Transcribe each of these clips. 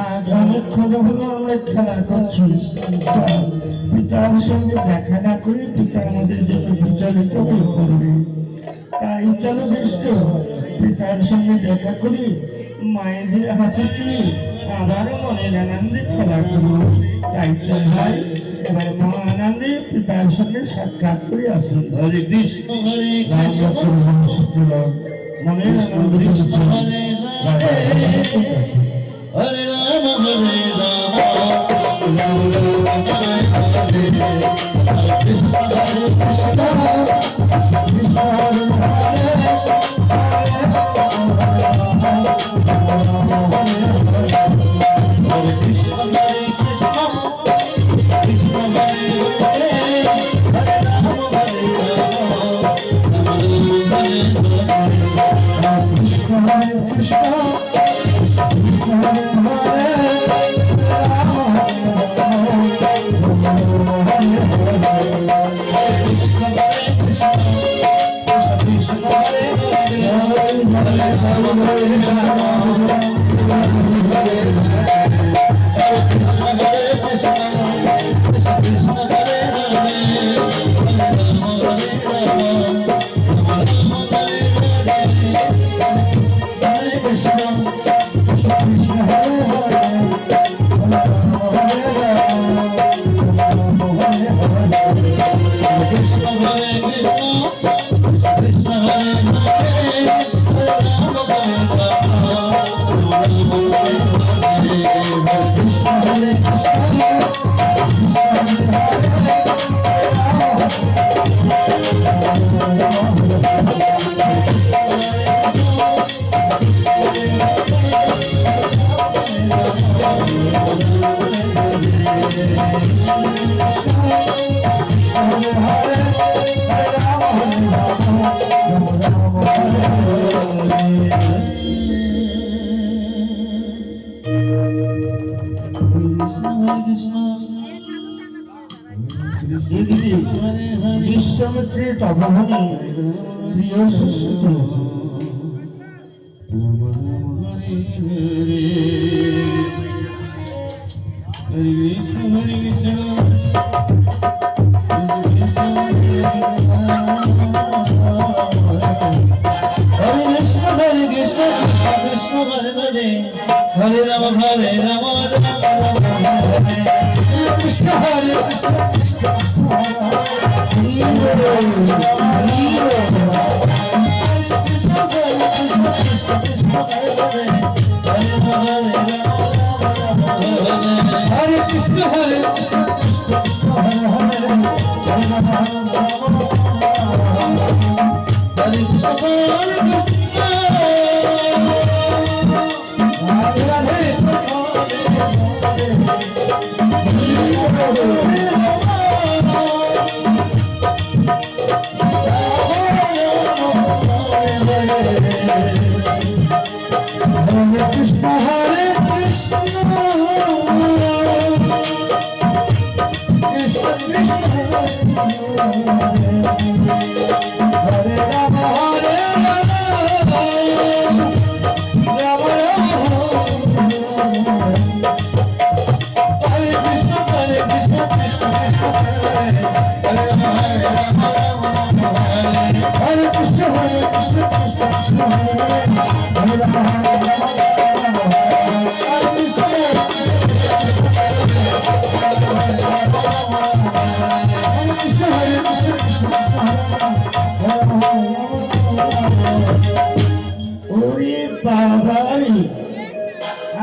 আজ অনেকক্ষণ হলো আমরা খেলা করছি, পিতার সঙ্গে দেখা না করে পিতা আমাদের জন্য বিচলিত হয়ে পড়বে। তাই চলো জ্যেষ্ঠ, পিতার সঙ্গে দেখা করি, মায়েদের হাতে দিয়ে আবারও মনের আনন্দে খেলা করবো। তাই চল ভাই, এবার মা আনন্দে পিতার সঙ্গে সাক্ষাৎ করে আসুন। হরে কৃষ্ণ হরে কৃষ্ণ মনের আনন্দে কৃষ্ণ হরে হরে হরে রাম হরে রাম রাম রাম হরে হরে কৃষ্ণ হরে কৃষ্ণ কৃষ্ণ হরে হরে হরে কৃষ্ণ হরে কৃষ্ণ কৃষ্ণ হরে হরে হরে রাম হরে রাম কৃষ্ণ হরে কৃষ্ণ কৃষ্ণ হরে হরে রাম হরে কৃষ্ণ হরে কৃষ্ণ কৃষ্ণ হরে হরে হরে রাম হরে রাম কৃষ্ণ হরে কৃষ্ণ কৃষ্ণ হরে হরে বিশ্বমিত্রের তপভূমি প্রিয় সুশ্রুতি हरे राम हरे राम राम राम हरे कृष्ण हरे कृष्ण कृष्ण हरे कृष्ण हरे कृष्ण हरे कृष्ण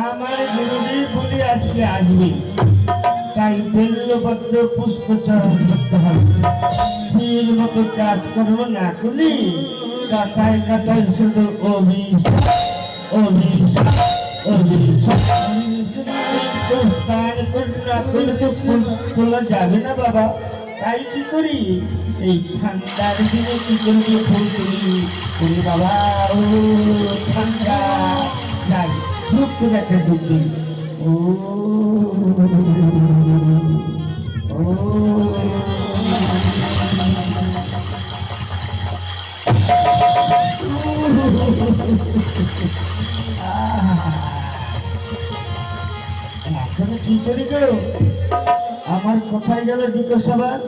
আমার গুরুদেব বলে আজকে আসবে, তাই বেল্লপত্র পুষ্প চরণ করতে হবে। স্ত্রীর মতো কাজ করবো না করলে কাটায় কাটায় শুধু অভিশাপ অভিশাপ অভিশাপ। স্নান না করলে তো ফুল তোলা যাবে না বাবা। তাই কি করি, এই ঠান্ডার দিনে কি করবি ফুল তুলি বাবা। ও ঠান্ডা যাই চুপ করে একটা ঢুকবি। ও করি গো? আমার কোথায় গেল ডিকো সাবান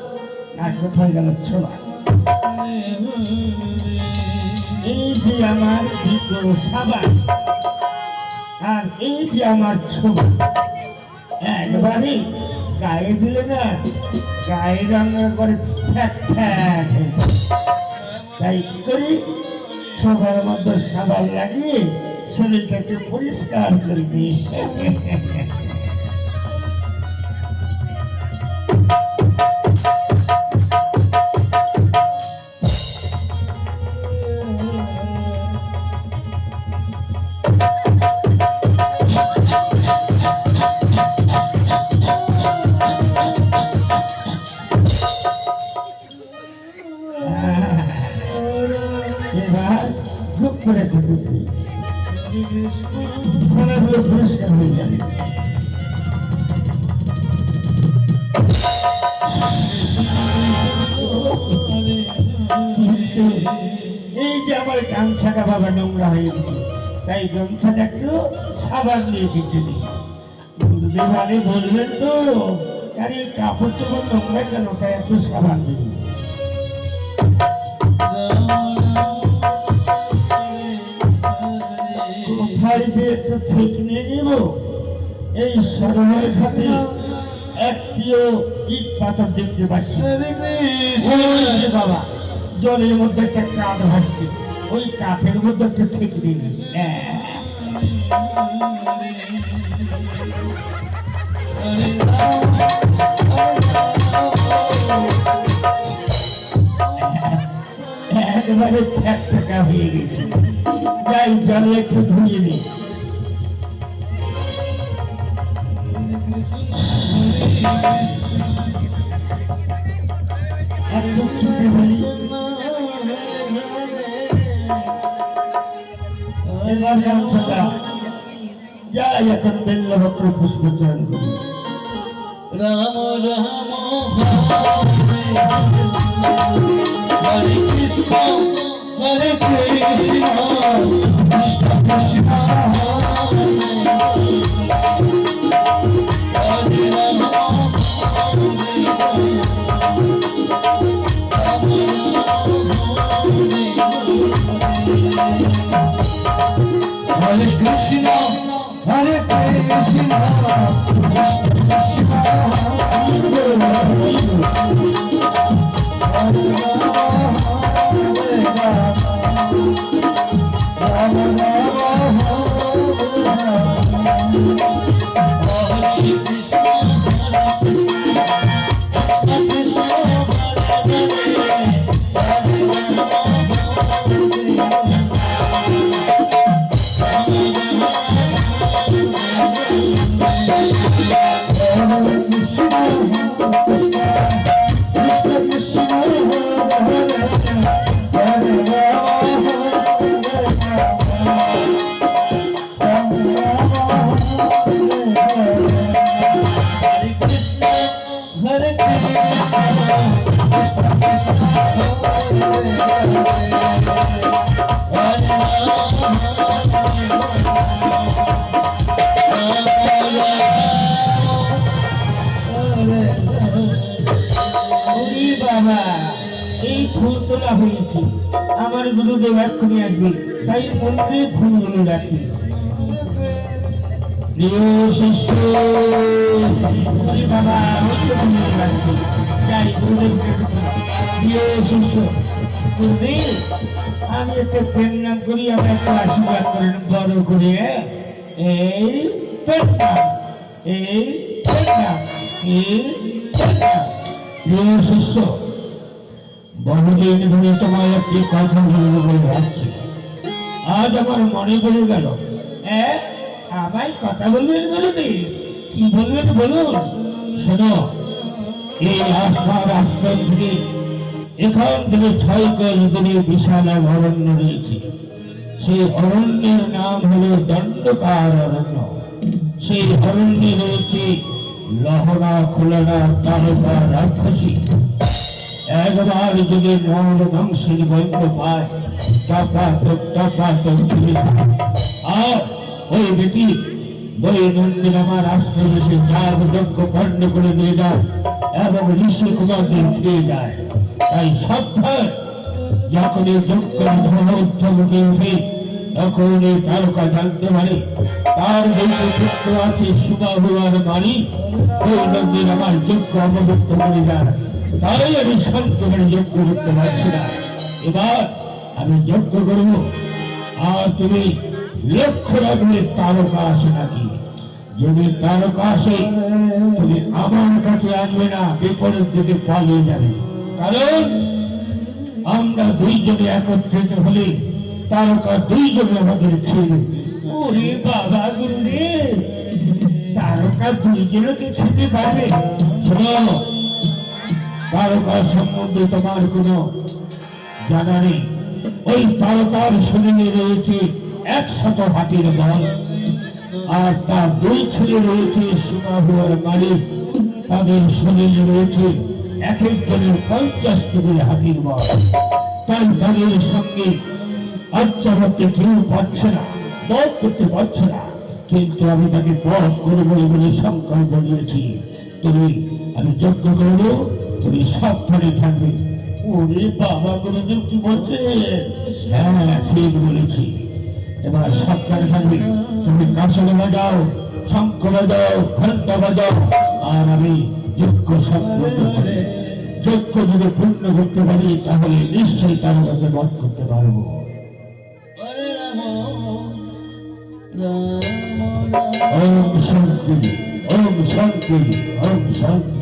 আর কোথায় গেল ছোলা? এই যে আমার ডিকো সাবান আর এই যে আমার ছোলা, একবারে গায়ে দিলে না গায়ে রান্না করে ফ্যাট ফ্যাট। তাই কি করি, ছোলার মধ্যে সাবান লাগিয়ে শরীরটাকে পরিষ্কার করে দিই। এবার খুব করে ঢুকি, খানাগুলো পরিষ্কার হয়ে যাবে। কিন্তু এই যে আমার গামছাটা বাবা নোংরা হয়ে গেছে, তাই গামছাটা একটু সাবান দিয়ে কিছু দিই। গুরুদেবারে বলবেন তো, আরে কাপড় চোপড় নোংরা কেন, তাই একটু সাবান দিই। কোথায় যে একটু ঠিক নিয়ে নিব, এই সরোবরের খাতে একটিও ইট পাথর দেখতে পাচ্ছি। ওই যে বাবা জলের মধ্যে একটা কাঠ ভাসছে, ওই কাঠের মধ্যে একটা ঠিক নিয়ে নিস। একেবারে ফ্যাট ফ্যাকা হয়ে গেছে, যাই জলে একটু ধুয়ে নি। একদম ছুটে বলি, এবার গামছাটা যাই এখন বেল্লভদ্র পুষ্পচয়ন করি। রাম রাম হরে কৃষ্ণ হরে কৃষ্ণ কৃষ্ণ কৃষ্ণ হরে রাম হরে কৃষ্ণ হরে কৃষ্ণ কৃষ্ণ কৃষ্ণ হরে রাম বাবা এই ফুল তোলা হয়েছে, আমার গুরুদেব এক্ষুনি আসবে, তাই মন্দিরে ফুলগুলো রাখি। প্রিয় শিষ্য বাবা রাখছি, যাই গুরুদেবকে প্রিয় শিষ্য গুরুদেব আমি একটা প্রেম নাম করি, আমরা একটু আশীর্বাদ করেন বড় করে। এই পেটনাম, এই পেটনাম, এই পেটনাম। প্রিয় শিষ্য বহুদিন ধরে তোমার একটি কথা বলবো বলে ভাবছি, আজ আমার মনে পড়ে গেল। আমায় কথা বলবেন গুরুদেব? কি বলবেন বলুন। শোনো, এই আস্থার আশ্রম থেকে এখান থেকে 6 কোল দূরে বিশাল এক অরণ্য রয়েছে। সেই অরণ্যের নাম হলো দণ্ডকার অরণ্য। সেই অরণ্যে রয়েছে লহনা খুলনা তারকা রাক্ষসী। একবার যদি নর মাংসের গন্ধ পায়, টাকা তো আর ওই বেটি ওই মন্দির আমার আশ্রমে এসে যাগ যজ্ঞ পণ্য করে নিয়ে যায় এবং ঋষি কুমারদের খেয়ে যায়। তাই সাবধান, যখন এই যজ্ঞ উদ্ধমুখে উঠে তখন এই তারকা জানতে পারে তার বৈধ পুত্র আছে সুবাহু আর মানি, ওই মন্দির আমার যজ্ঞ অবমুক্ত করে যায়। তাই আমি শান্ত করে যজ্ঞ করতে পারছি না। এবার আমি যজ্ঞ করব, আর তুমি লক্ষ্য রাখবে তারকা আসে নাকি। যদি তারকা আসে তুমি আমার কাছে আসবে না, বিপরীত দিকে পালিয়ে যাবে। কারণ আমরা দুইজনে একত্রিত হলে তারকা দুইজনে আমাদের খেয়ে নেবে। ওরে বাবা গুরু রে, তারকা দুইজনকে খেতে পারবে? শোনো, তারকা সম্বন্ধে তোমার কোনো জানা নেই। ওই তারকার শরীরে রয়েছে 100 হাতির বল, আর তার দুই ছেলে রয়েছে সুবাহু আর মালিক। তাদের শরীরে রয়েছে এক একজনের 50টি করে হাতির বল। তাই তাদের সঙ্গে আচ্ছা করতে কেউ পারছে না, বধ করতে পারছে না। কিন্তু আমি তাকে বধ করবো বলে সংকল্প নিয়েছি। আমি যজ্ঞ করবো, তুমি সাবধানে থাকবে। ওরে বাবা গুরুদেব কি বলছে? হ্যাঁ ঠিক বলেছি। এবার সাবধানে থাকবে। তুমি কাঁসল বাজাও, শঙ্খ বাজাও, ঘন্টা বাজাও, আর আমি যজ্ঞ সম্পন্ন করে যজ্ঞ যদি পূর্ণ করতে পারি তাহলে নিশ্চয়ই তার মধ্যে বধ করতে পারবো। ওম শান্তি, ওম শান্তি, ওম শান্তি।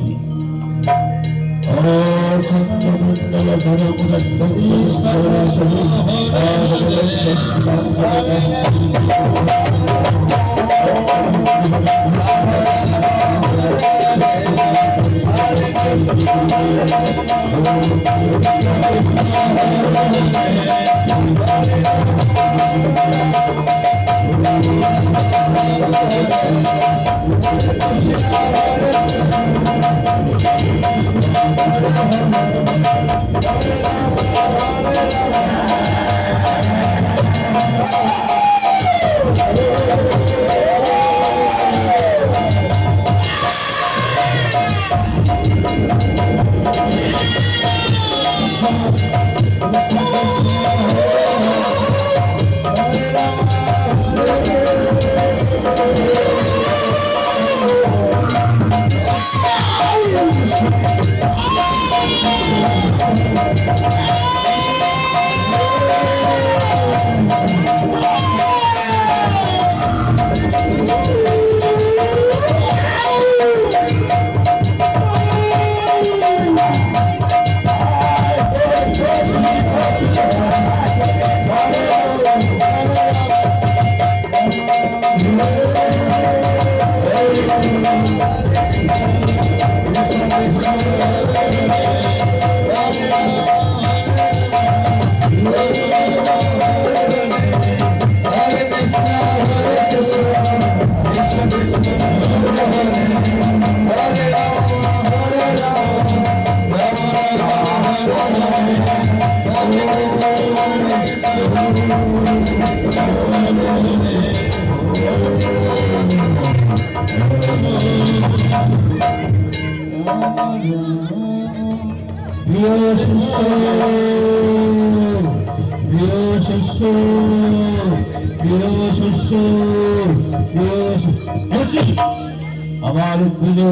আমার প্রিয়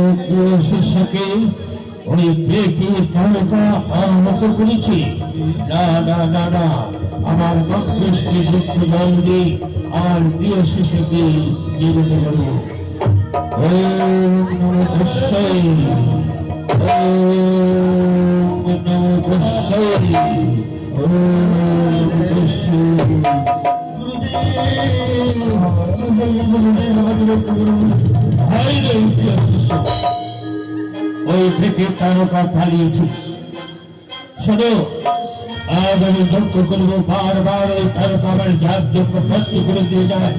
শিষ্যকে ওই পেটে তারকা আহত করেছি। না না না না, আমার মস্তিষ্কে দুঃখ জল দিয়ে আমার প্রিয় শিশুকে জীবনে বলব। ওম নমো বুদ্ধায়, ওম নমো বুদ্ধায়, ওম ওই থেকে তারকা পালিয়েছিস। শোনো, আজ আমি যজ্ঞ করবো, বারবার ওই তারকা আমার জাত যজ্ঞ ভস্ম করে দিয়ে যায়,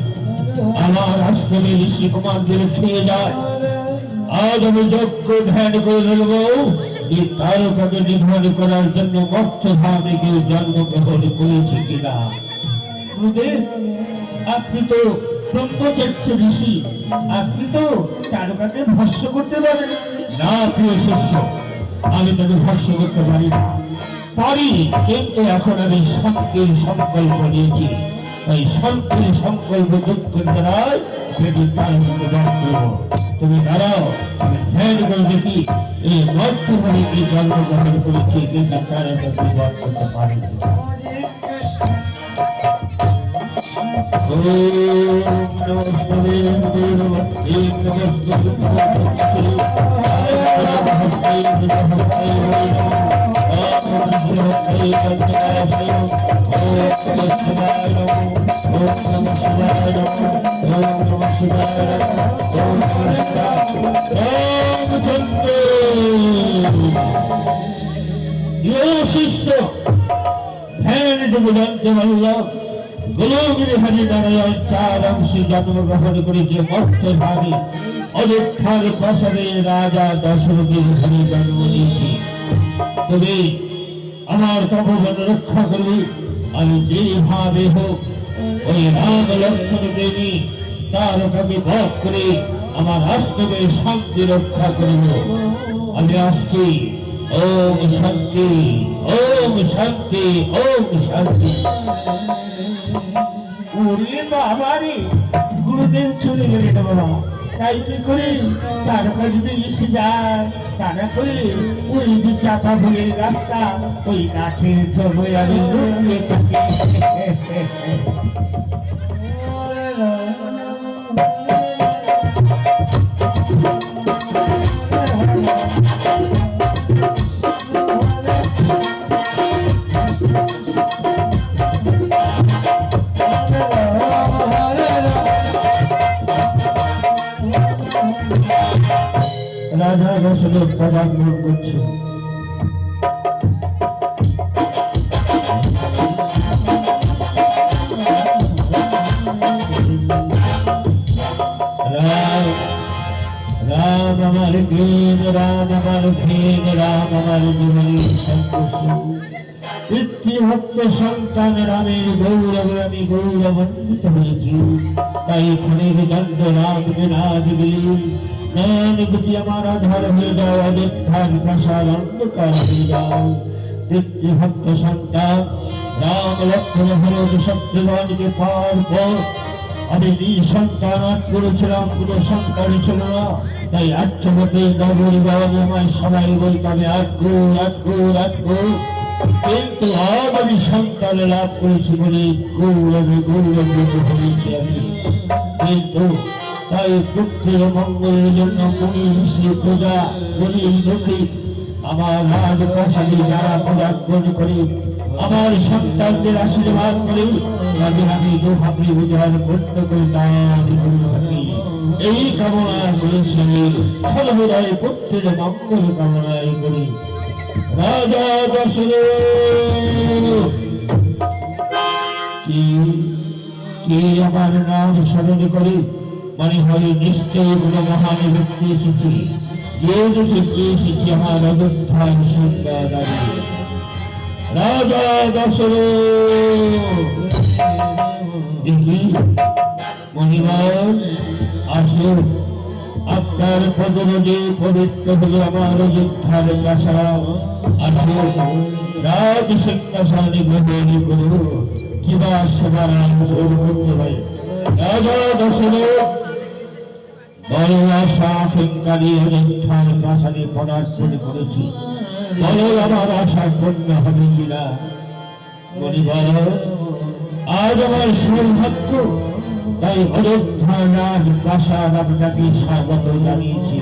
আমার আশ্রমে ঋষি কুমারদের খেয়ে যায়। আজ আমি যজ্ঞ ধ্যান করে নেব এই তারকাকে নিধন করার জন্য মর্তধামে কেউ জন্মগ্রহণ করেছে কিনা। আপনি তো ব্রহ্মচর্য ঋষি, আপনি তো তারকাকে ভস্য করতে পারেন। না প্রিয় শিষ্য, আমি তাকে ভস্য করতে পারি না। পারি, কিন্তু এখন আমি শান্তির সংকল্প নিয়েছি। ওই শান্তির সংকল্প দুঃখ দ্বারাই যদি তারকাকে বধ করব। তুমি দাঁড়াও, আমি ধ্যান করে দেখি এই মধ্যভাবে কি জন্মগ্রহণ করেছি, কিন্তু তারকাকে বধ করতে পারি। শিষ্য ধ্যান থেকে জানতে পারলাম গোলগিরি হারি নারায়ণ চার অংশে জন্মগ্রহণ করেছে মর্তভাবে অযোধ্যার প্রাসাদে রাজা দশরথের ঘরে জন্ম নিয়েছে। তবে আমার তপবন রক্ষা করবে, আমি যেভাবে হোক ওই রাম লক্ষ্মণকে নিয়ে তারকাকে বধ করে আমার রাষ্ট্রকে শান্তি রক্ষা করব। আমি আসছি। ওম শান্তি, ওম শান্তি, ওম শান্তি। ওরে বাবা রে, গুরুদেব চলে গেলে না বাবা, তাই কি করিস? তারকা যদি এসে যায়, তারা করে ওই যে চাপা ভুলের রাস্তা, ওই কাঠের জন্মে আমি লুকিয়ে থাকি। রাজা দশরথ পদার্পণ করছে। রাম আমার জ্ঞান, রাম আমার ভেদ, রাম আমার জীবনের সন্তোষ। পিতৃভক্ত সন্তান রামের গৌরবে আমি গৌরবান্বিত হয়েছি। তাই ক্ষণের দণ্ড রামকে না দিবি, নয়ন দুটি আমার আধার হয়ে যাও, অযোধ্যার প্রাসাদ অন্ধকার হয়ে যাও। পিতৃভক্ত সন্তান রাম লক্ষ্মণ ভরত শত্রুগণকে পার পর আমি নিঃসন্তান আট করেছিলাম, কোনো সন্তানই ছিল না। তাই আচ্ছবতে নগরী বাবা আমায় সবাই বলতাম আটগো আটগো আটগো, কিন্তু আজ আমি সন্তান লাভ করেছি বলে গৌরবে গৌরবিত হয়েছি আমি। কিন্তু তাই পুত্রের মঙ্গলের জন্য মুনি ঋষি পূজা বলি দুঃখী আমার রাজপ্রাসাদে যারা পদার্পণ করে আমার সন্তানদের আশীর্বাদ করে, তাদের আমি দুহাতে উজাড় বন্ধ করে দান করে থাকি। এই কামনা করেছি সর্বদাই পুত্রের মঙ্গল কামনায় করি। রাজা দশরথ কি আমার নাম স্মরণ করে মনে হয় নিশ্চয়ই কোন মহান ব্যক্তি এসেছে। যে দেখে এসেছি আমার অযোধ্যার সিংহাদারি। রাজা দশরথ দেখি মণিবর আসুন, আপনার পদরজে পবিত্র হলো আমার অযোধ্যার প্রাসাদ। আসুন রাজ সিংহাসনে গ্রহণ করুন, কিবা সেবার আন্দোলন করতে হয়। রাজা দশরথ বড় আশা আকাঙ্ক্ষারি অযোধ্যার প্রাসাদে পদার্পণ করেছি, বলো আমার আশা পূর্ণ হবে কিনা। মণিবর আজ আমার সৌভাগ্য, তাই অযোধ্যা রাজ প্রাসাদ আপনাকে স্বাগত জানিয়েছি।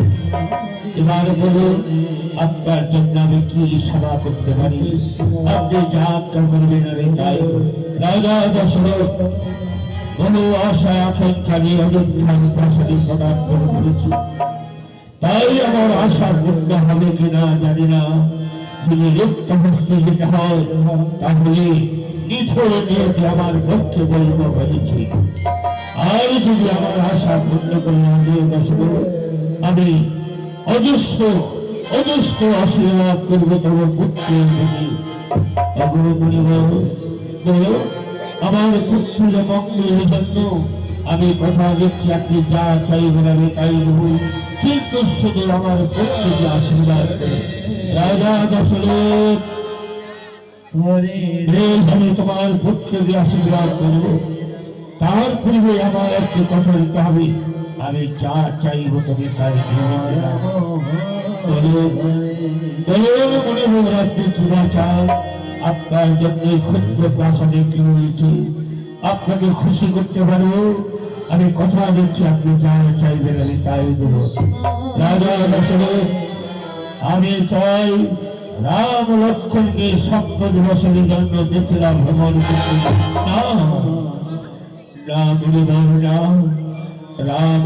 এবার বলুন আপনার জন্য আমি কি সেবা করতে পারি, আপনি যা আজ্ঞা করবেন আমি তাই। রাজা দশরথ বহু আশা আকাঙ্ক্ষা নিয়ে অযোধ্যার প্রাসাদে পদার্পণ করেছি, তাই আমার আশা পূর্ণ হবে কিনা জানি না। যদি রিক্ত হস্তে যেতে হয় তাহলে নিথর নিয়তি আমার পক্ষে বৈধ হয়েছে। আর যদি আমার আশা পূর্ণ করে না দিয়ে আমি অজস্র অজস্র আশীর্বাদ করবো তোমার পুত্রের প্রতি। আমার পুত্রের মঙ্গলের জন্য আমি কথা দিচ্ছি আপনি যা চাইবেন আমি তাই দেবো, কিন্তু শুধু আমার পুত্রকে আশীর্বাদ করুন। রাজা দশরথ, আমি তোমার পুত্রকে আশীর্বাদ করব, তার পূর্বে আমার একটি কথা দিতে হবে, আমি যা চাইব তুমি তাই মনে হোক আপনি কিনা চান, আপনার জন্য ক্ষুদ্র প্রাসাদে কি হয়েছে আপনাকে খুশি করতে পারবো, আমি কথা দিচ্ছি আপনি যা চাইবেন আমি তাই দেব। রাজা দশরথ, আমি চাই রাম লক্ষ্মণকে 7 দিবসের জন্য মিথিলা ভ্রমণ করতে। রাম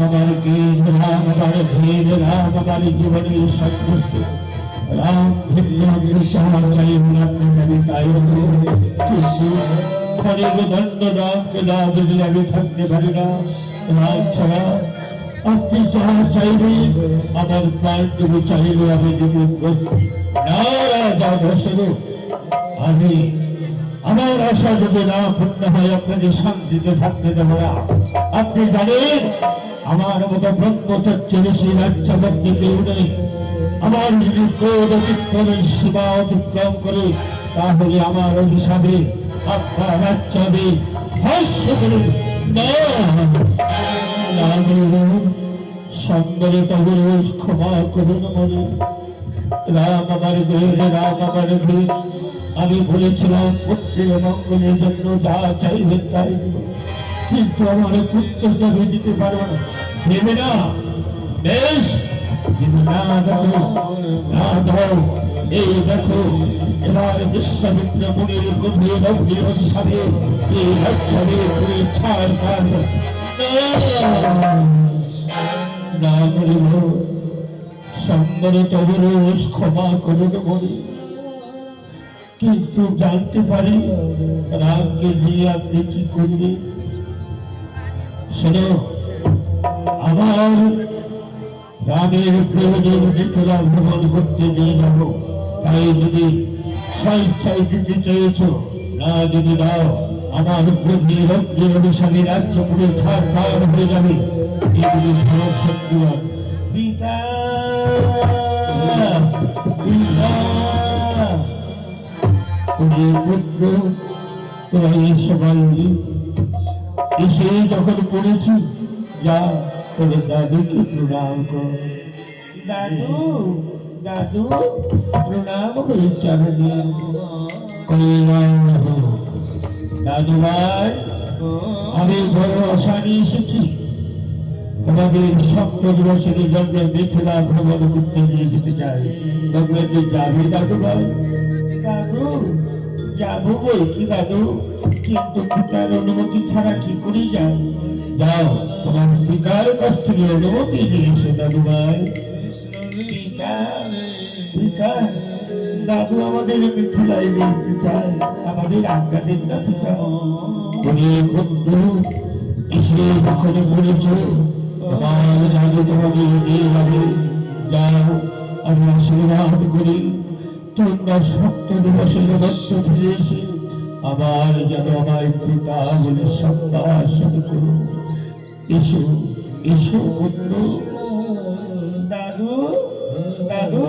আমার গীত, রাম আমার ভেদ, রাম আমার জীবনের সর্বস্ব, রাম ভিন্ন তাই অনেক দণ্ড রামকে না দিলে আমি থাকতে পারি না। রাম ছাড়া আপনি যা চাইবেন আমার প্রাণ তুমি চাইলে আমি দিব। না রাজা দশরথ, আমি আমার আশা যদি না পূর্ণ হয় আপনাকে শান্তিতে থাকতে দেব না। আপনি জানেন আমার মতো ব্রহ্মচর্য ঋষি রাজ্যবর্তী কেউ নেই। আমার যদি ক্রোধ অতিক্রমের সীমা অতিক্রম করে তাহলে আমার অভিশাপে আপনার রাজ্য আমি ধ্বংস করুন। সম্মিলিত ক্ষমা করুন মনে। রাম আমার দেহ, রাম আমার ভীত, আমি বলেছিলাম পুত্রের মঙ্গলের জন্য যা চাইবেন তাই দেব, কিন্তু আমার পুত্রটা দিতে পারবো না। দেবে না? বেশ, না দেখো, না দাও। এই দেখো এবার বিশ্বামিত্র মুনির গভীর অগ্নি অভিশাপে এই রাজ্যে পুরী ছাড় কার না বলিব। সম্মিলিত ক্ষমা করুন বলি, কিন্তু জানতে পারি রামকে নিয়ে আপনি কি করবেন। শোনো, আমার রামের প্রয়োজন মিথিলা ভ্রমণ করতে নিয়ে যাব, তাই যদি স্বেচ্ছায় দিতে চেয়েছ, না যদি দাও আমার গভীর অগ্নি অভিশাপে রাজ্য পুরো ছাড় হয়ে যাবে। এগুলি ভারত সত্যবাদ। পিতা পুত্র এসে যখন পড়েছি, যা তোর দাদুকে প্রণাম কর। দাদু, দাদু প্রণাম করে চরণে কল্যাণ হোক। দাদু ভাই, আমি বড় আশা নিয়ে এসেছি, তোমাদের 7 দিবসের জন্য মিথিলা ভ্রমণ করতে নিয়ে যেতে চাই। তোমরা কি যাবে দাদু ভাই? দাদু, যাবো বই কি দাদু, কিন্তু পিতার অনুমতি ছাড়া কি করে যাও? যাও, তোমার পিতার কাছ থেকে অনুমতি নিয়ে এসে দাদু ভাই। পিতা, পিতা, দাদু আমাদের মিথিলায় বলতে চায়, আমাদের আজ্ঞা দিন না পিতা। বন্ধু এসে যখন বলেছ তোমার দাদু তোমাদের নিয়ে যাবে, যাও, আমি আশীর্বাদ করি তোমরা 7 দিবসের মধ্য ফিরে এসে আবার যেন আমার পিতা বলে সম্ভাষণ করো। এসো, এসো পুত্র। দাদু, দাদু,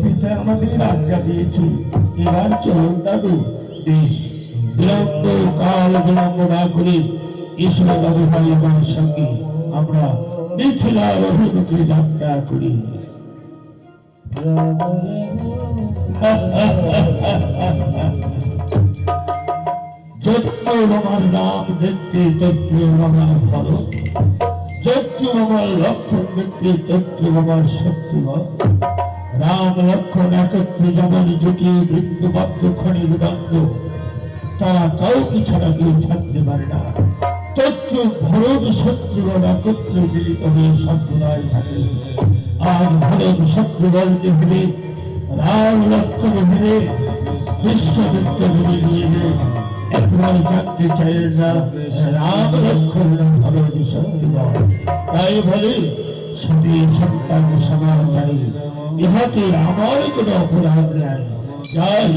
পিতা আমাদের আজ্ঞা দিয়েছে, এবার চলুন দাদু। বেশ, বিলম্ব কাল বিলম্ব না করে এসো দাদু ভাই, আমার সঙ্গে আমরা মিথিলার অভিমুখে যাত্রা করি। যত আমার নাম দেখতে তথ্য আমার ভালো, যত আমার লক্ষণ দেখতে তথ্য আমার শক্তিমান। রাম লক্ষণ একত্রে যেমন জুটিয়ে বৃন্দবাদ্য খনির দণ্ড, তারা কাউকে ছাড়া কেউ থাকতে পারে না। তথ্য ভরত শত্রুগণ একত্রে মিলিত হয়ে সম্প্রদায় থাকে। আর ভরত শত্রুগণকে ভেবে, রাম লক্ষণ ভেবে, বিশ্বমিত্র ভেবে নিয়ে একবার জানতে চাই না রাম লক্ষণ ভরত শত্রুগণ। তাই বলে সতী সন্তান সমান চাই, ইহাতে আমার কোনো অপরাধ নাই। যাই,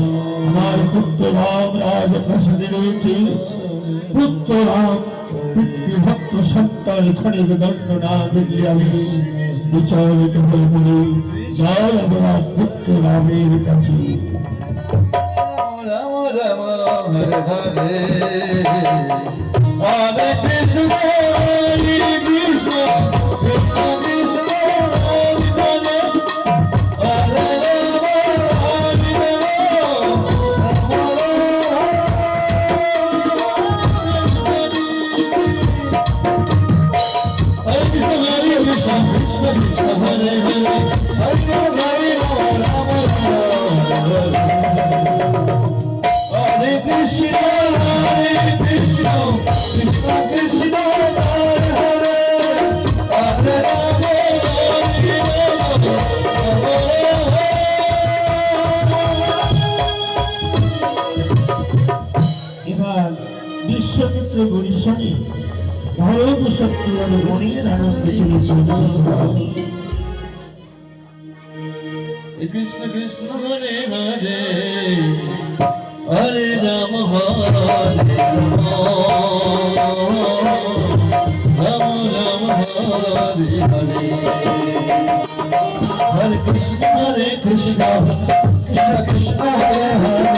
আমার পুত্র রাম রাজপ্রাসাদে রয়েছে, পুত্র রাম পিতৃভক্ত সন্তান ক্ষণিক দণ্ড না দেখলে আমি বিচলিত হয়ে পড়ি। জয় আমার পুত্র রামের কাছে। রাম রাম হরে হরে হরে কৃষ্ণ হরে কৃষ্ণ কৃষ্ণ কৃষ্ণ হরে হরে হরে রাম হরে এবার বিশ্বমিত্র গরিশনে ভরত শত্রুর মনের আনন্দে কৃষ্ণ কৃষ্ণ হরে হরে হরে রাম হরে রাম রাম রাম হরে হরে হরে কৃষ্ণ কৃষ্ণ কৃষ্ণ হরে হরে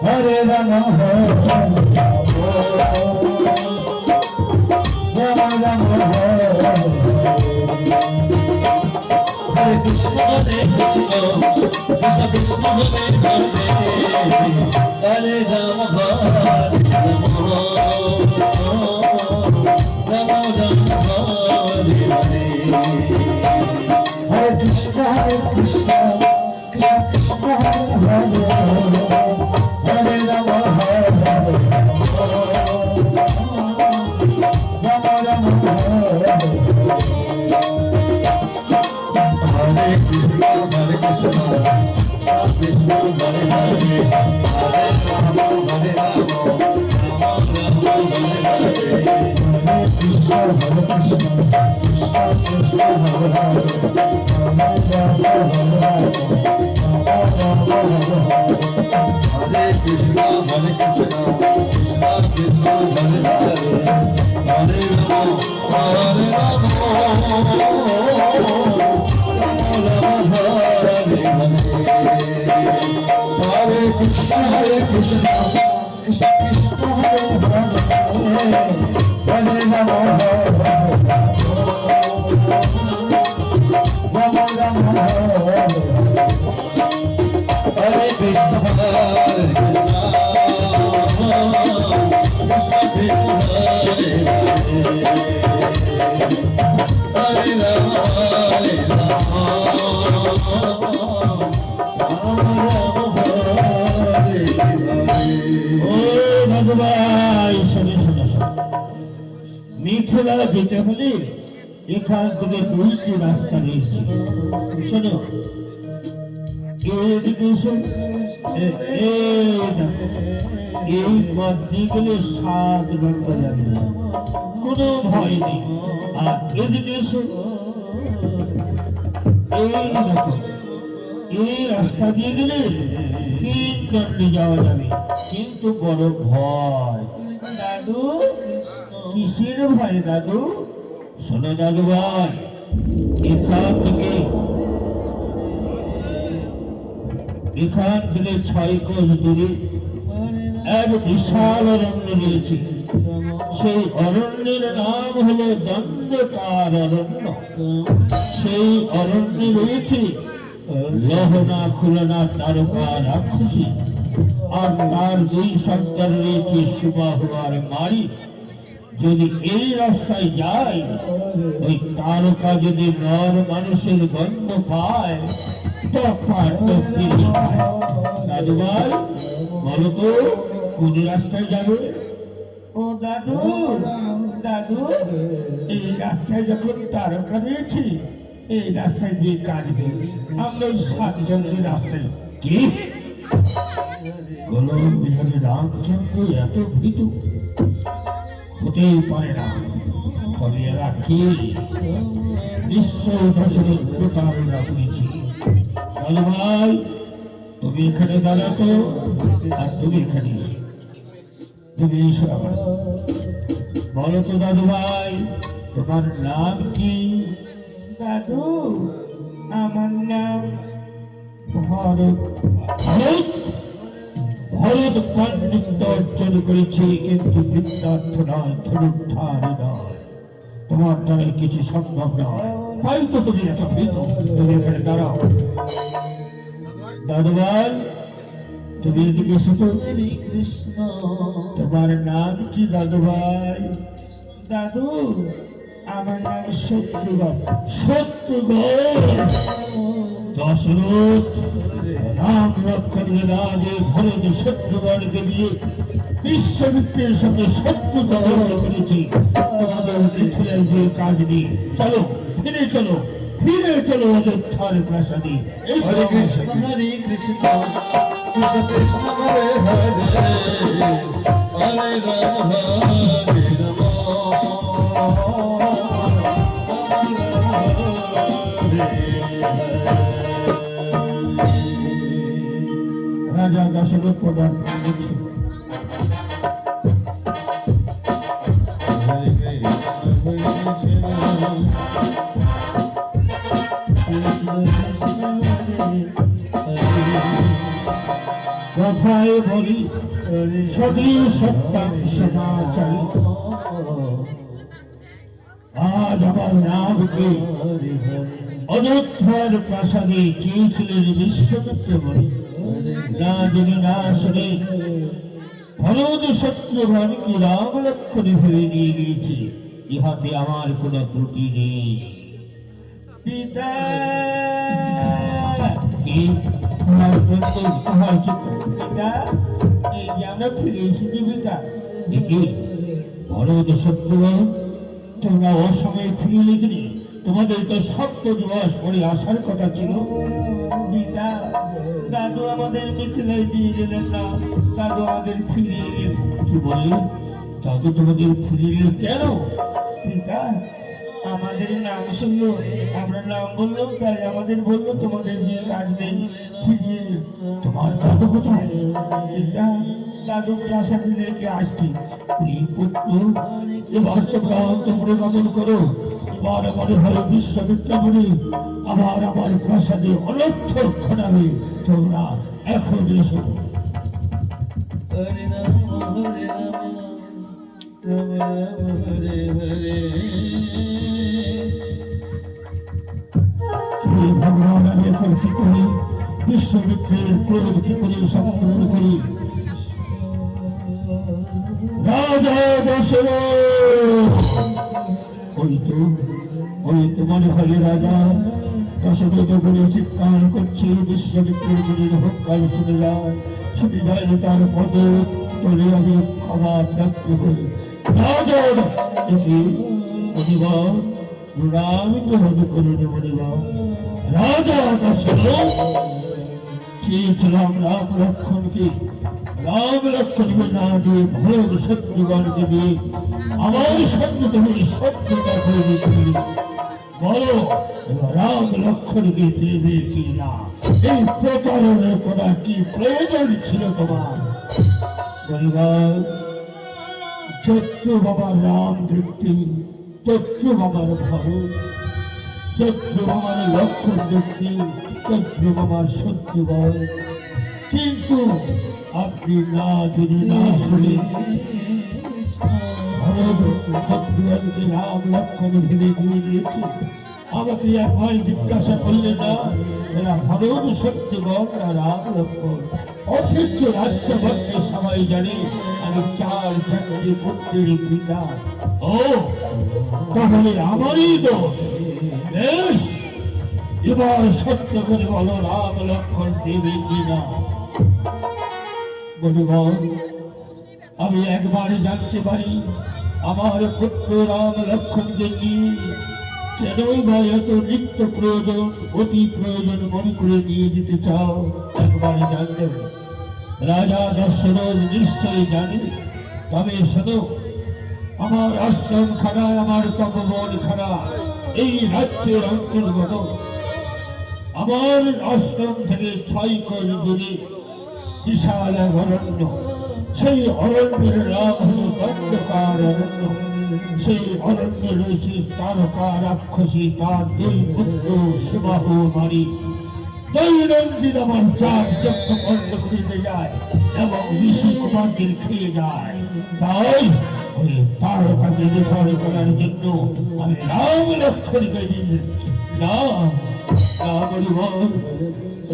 হরে রাম রাম রাম হরে কৃষ্ণ কৃষ্ণ কৃষ্ণ কৃষ্ণ হরে হরে হরে রাম হরে রাম রাম রাম হরে হরে হরে কৃষ্ণ কৃষ্ণ কৃষ্ণ কৃষ্ণ হরে হরে হরে রাম হরে রাম রাম হরে Hare Krishna, Hare Krishna, Krishna Hare Hare, Hare Rama, Hare Rama, Rama Rama, Hare Hare. Hare Krishna, Hare Krishna, Krishna Krishna Hare Hare, Rama Rama, Hare Hare, Rama Rama, Hare Hare. Hare Krishna, Hare Krishna, Krishna Krishna Hare Hare, Hare Rama, Hare Rama. Hare Krishna, Hare Krishna, Krishna Krishna Hare Hare, Hare Rama, Hare Rama, Rama Rama, Hare Krishna, Hare Krishna, Krishna Krishna Hare Hare, Hare Rama, Hare Rama. Mithila যেতে হলে এখান থেকে দুইটি রাস্তা রয়েছে। শোনো, এই পথ দিয়ে গেলে 7 ঘন্টা যাবে, কোনো ভয় নেই। আর এদিকে এসো, এই দেখো, এই রাস্তা দিয়ে গেলে 3 দণ্ডে যাওয়া যাবে, কিন্তু বড় ভয়। দাদু, কিসের ভয় দাদু? শোনো দাদু ভাই, এখান থেকে 6 কোষ দূরে এক বিশাল অরণ্য রয়েছে। সেই অরণ্যের নাম হলো দণ্ডকার অরণ্য। সেই অরণ্যে রয়েছে লহনা খুলনা তারকা রাক্ষসী, আর তার 2 সন্তান রয়েছে সুবাহু আর মারি। যদি এই রাস্তায় যায়, ওই তারকা যদি নর মানুষের গন্ধ পায়, দাদু ভাই বলো তো কোন রাস্তায় যাবে? ও দাদু, দাদু, এই রাস্তায় যখন তারকা রয়েছে, এই রাস্তায় দিয়ে কাটবে। আমরা ওই 7 জনের রাস্তায়। কি কোন বিহারে রামচন্দ্র এত ভীতু হতেই পারে না। তবে এরা কি নিশ্চয় ফসলের প্রতারণা করেছি। বলো ভাই, তুমি এখানে দাঁড়াতো, আর তুমি এখানে এসো, তুমি এসো আমার। বলো তো দাদু ভাই, তোমার নাম কি? দাদু, আমার নাম ভরত। ভরত ভরত পাণ্ডিত্য অর্জন করেছে, কিন্তু বৃত্তার্থ নয়, ধনুর্ধার নয়। তোমার দ্বারা কিছু সম্ভব নয়, তাই তো তুমি এত ভীত। তুমি এখানে দাঁড়াও। দাদু ভাই, তুমি এদিকে এসেছো। কৃষ্ণ তোমার নাম কি দাদু ভাই? দাদু, আমার নাম শত্রুঘ্ন। শত্রুঘ্ন। দশরথ রাম লক্ষ্মণের রাজে ভরত শত্রুঘ্নকে দিয়ে বিশ্বমিত্রের সঙ্গে শত্রুতা করেছি তোমাদের মিথিলায় যে কাজ নিয়ে। চলো, ফিরে চলো, ফিরে চলো অযোধ্যার প্রাসাদে। হরে কৃষ্ণ কৃষ্ণ কৃষ্ণ হরে হরে হরে রাম হরে রাম রাজা দশরথ প্রদান করছে। হরে কৃষ্ণ কথায় বলি সদীয় সত্যাং সমাচারী। আজ আমার রামকে অযোধ্যার প্রাসাদে চেয়েছিলেন বিশ্বমিত্র বলে, না জেনে না শুনে ভরত শত্রুঘ্নকে রাম লক্ষ্মণে ভেবে নিয়ে গিয়েছে। ইহাতে আমার কোনো ত্রুটি নেই। পিতা, কি তোমার প্রত্যেক তোমার চিত্র? পিতা, এই যে আমরা ফিরে এসেছি পিতা। দেখি ভরত শত্রুঘ্ন, তোমরা অসময়ে ফিরে লিখনি। তোমাদের তো 7 দিবস পরে আসার কথা ছিল। পিতা, দাদু আমাদের মিথিলায় দিয়ে গেলেন না, দাদু আমাদের ফিরিয়ে গেলেন। কি বললি? দাদু তোমাদের ফিরে এলেন কেন? পিতা, আমাদের নাম শুনলো, আমরা নাম বললাম, তাই আমাদের বললো তোমাদের যে কাজ নেই, ফিরিয়ে নিন। তোমার দাদু কোথায়? পিতা, দাদু প্রাসাদে রেখে আসছি। এই পুত্র, এ বাস্তবটা অন্তপুরে গমন করো। এবার আমার হয় বিশ্বমিত্র বলি, আবার আমার প্রাসাদে অনর্থ ঘটাবে। তোমরা এখন এসো। হরে রাম হরে রাম রাম রাম হরে হরে হে ভগবান, আমি এখন কি করি? বিশ্বমিত্রের ক্রোধ কি করে সম্পূর্ণ করি? রাজা দশরথ, ওই তো মনে হয় রাজা দশরথ বলে চিৎকার করছে। বিশ্বমিত্রের গুলির হকাল শুনে যায় তার পদ তলে। আমি ক্ষমা প্রাপ্ত হই। রাজা এটি মনিবার রাম গ্রহণ করুন। মনিবার রাজা দশরথ, চেয়েছিলাম রাম লক্ষ্মণকে না দিয়ে ভরত শত্রুঘ্নকে দিয়ে আমার সঙ্গে তুমি শত্রুতা করে দিতে। বলো, রাম লক্ষ্মণকে দেবে কি না? এই প্রতারণের করা কি প্রয়োজন ছিল তোমার? পরিবার, শত্রু বাবার রাম দেখতে, শত্রু বাবার ভরত, শত্রু বাবার লক্ষ্মণ দেখতে, শত্রু বাবার শত্রুঘ্ন। কিন্তু আপনি না যদি না শুনে ভরত শত্রুঘ্নকে রাম লক্ষ্মণ ভেবে দিয়ে দিয়েছে। আমাকে একবার জিজ্ঞাসা করলে না এরা ভরত শত্রুঘ্ন আর রাম লক্ষ্মণ। অথচ রাজ্যভক্তে সবাই জানে আমি 4 পুত্রের পিতা। ও, তাহলে আমারই দোষ। বেশ, এবার সত্য করে বলো, রাম লক্ষ্মণ দেবে কিনা? বলুন, আমি একবার জানতে পারি আমার পুত্র রাম লক্ষ্মণকে নিয়ে কেনই বা এত নিত্য প্রয়োজন, অতি প্রয়োজন মনে করে নিয়ে যেতে চাও? একবার জানতে হবে। রাজা দশরথ নিশ্চয়ই জানে। তবে শোনো, আমার আশ্রম খানা, আমার তপবন খানা এই রাজ্যের অন্তর্গত। আমার আশ্রম থেকে 6 কোণ দূরে বিশাল এক অরণ্য। সেই অরণ্যের নাম হল দণ্ডকার অরণ্য। সেই অরণ্যে রয়েছে তারকা রাক্ষসী, তার দুই পুত্র শিবাহ মারি দৈনন্দিন আমার জাত যজ্ঞ বন্ধ করিতে যায় এবং ঋষি কুমারদের খেয়ে যায়। তাই ওই তারকাকে বিফল করার জন্য আমি রাম লক্ষ্মণকে দিন না না বলিব,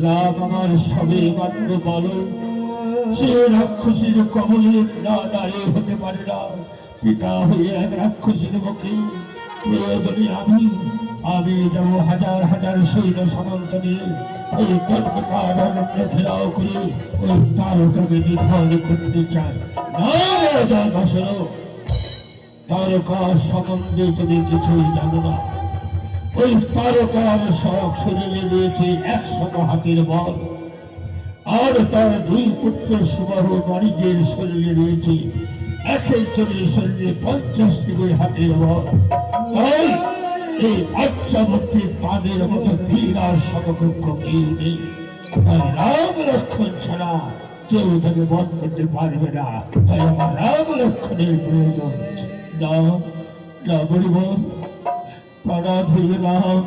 রাম আমার সবে মাত্র বালক, সে রাক্ষসীর কবলে না দাঁড়িয়ে হতে পারে না। পিতা হয়ে এক রাক্ষসীর মুখে প্রয়োজনে আমি যাব হাজার হাজার সৈন্য সামন্ত নিয়ে ওই কর্মকার ঘেরাও করে ওই তারকাকে বিফল করতে চাই। না রাজা দশরথ, তারকার সম্বন্ধে তুমি কিছুই জানো না। ওই তারকার সব শরীরে রয়েছে 100 হাতের বল, আর তার দুই পুত্র সুবাহ বাণিজ্যের শরীরে রয়েছে 41 শরীরে 50 হাতের বল। তাই এই আচ্ছাবর্তী তাদের মতো বীর আর সমকক্ষ কেউ নেই। তাই রাম লক্ষ্মণ ছাড়া কেউ তাকে বধ করতে পারবে না। তাই আমার রাম লক্ষ্মণের প্রয়োজন। না না বলিব, প্রাণাধী রাম,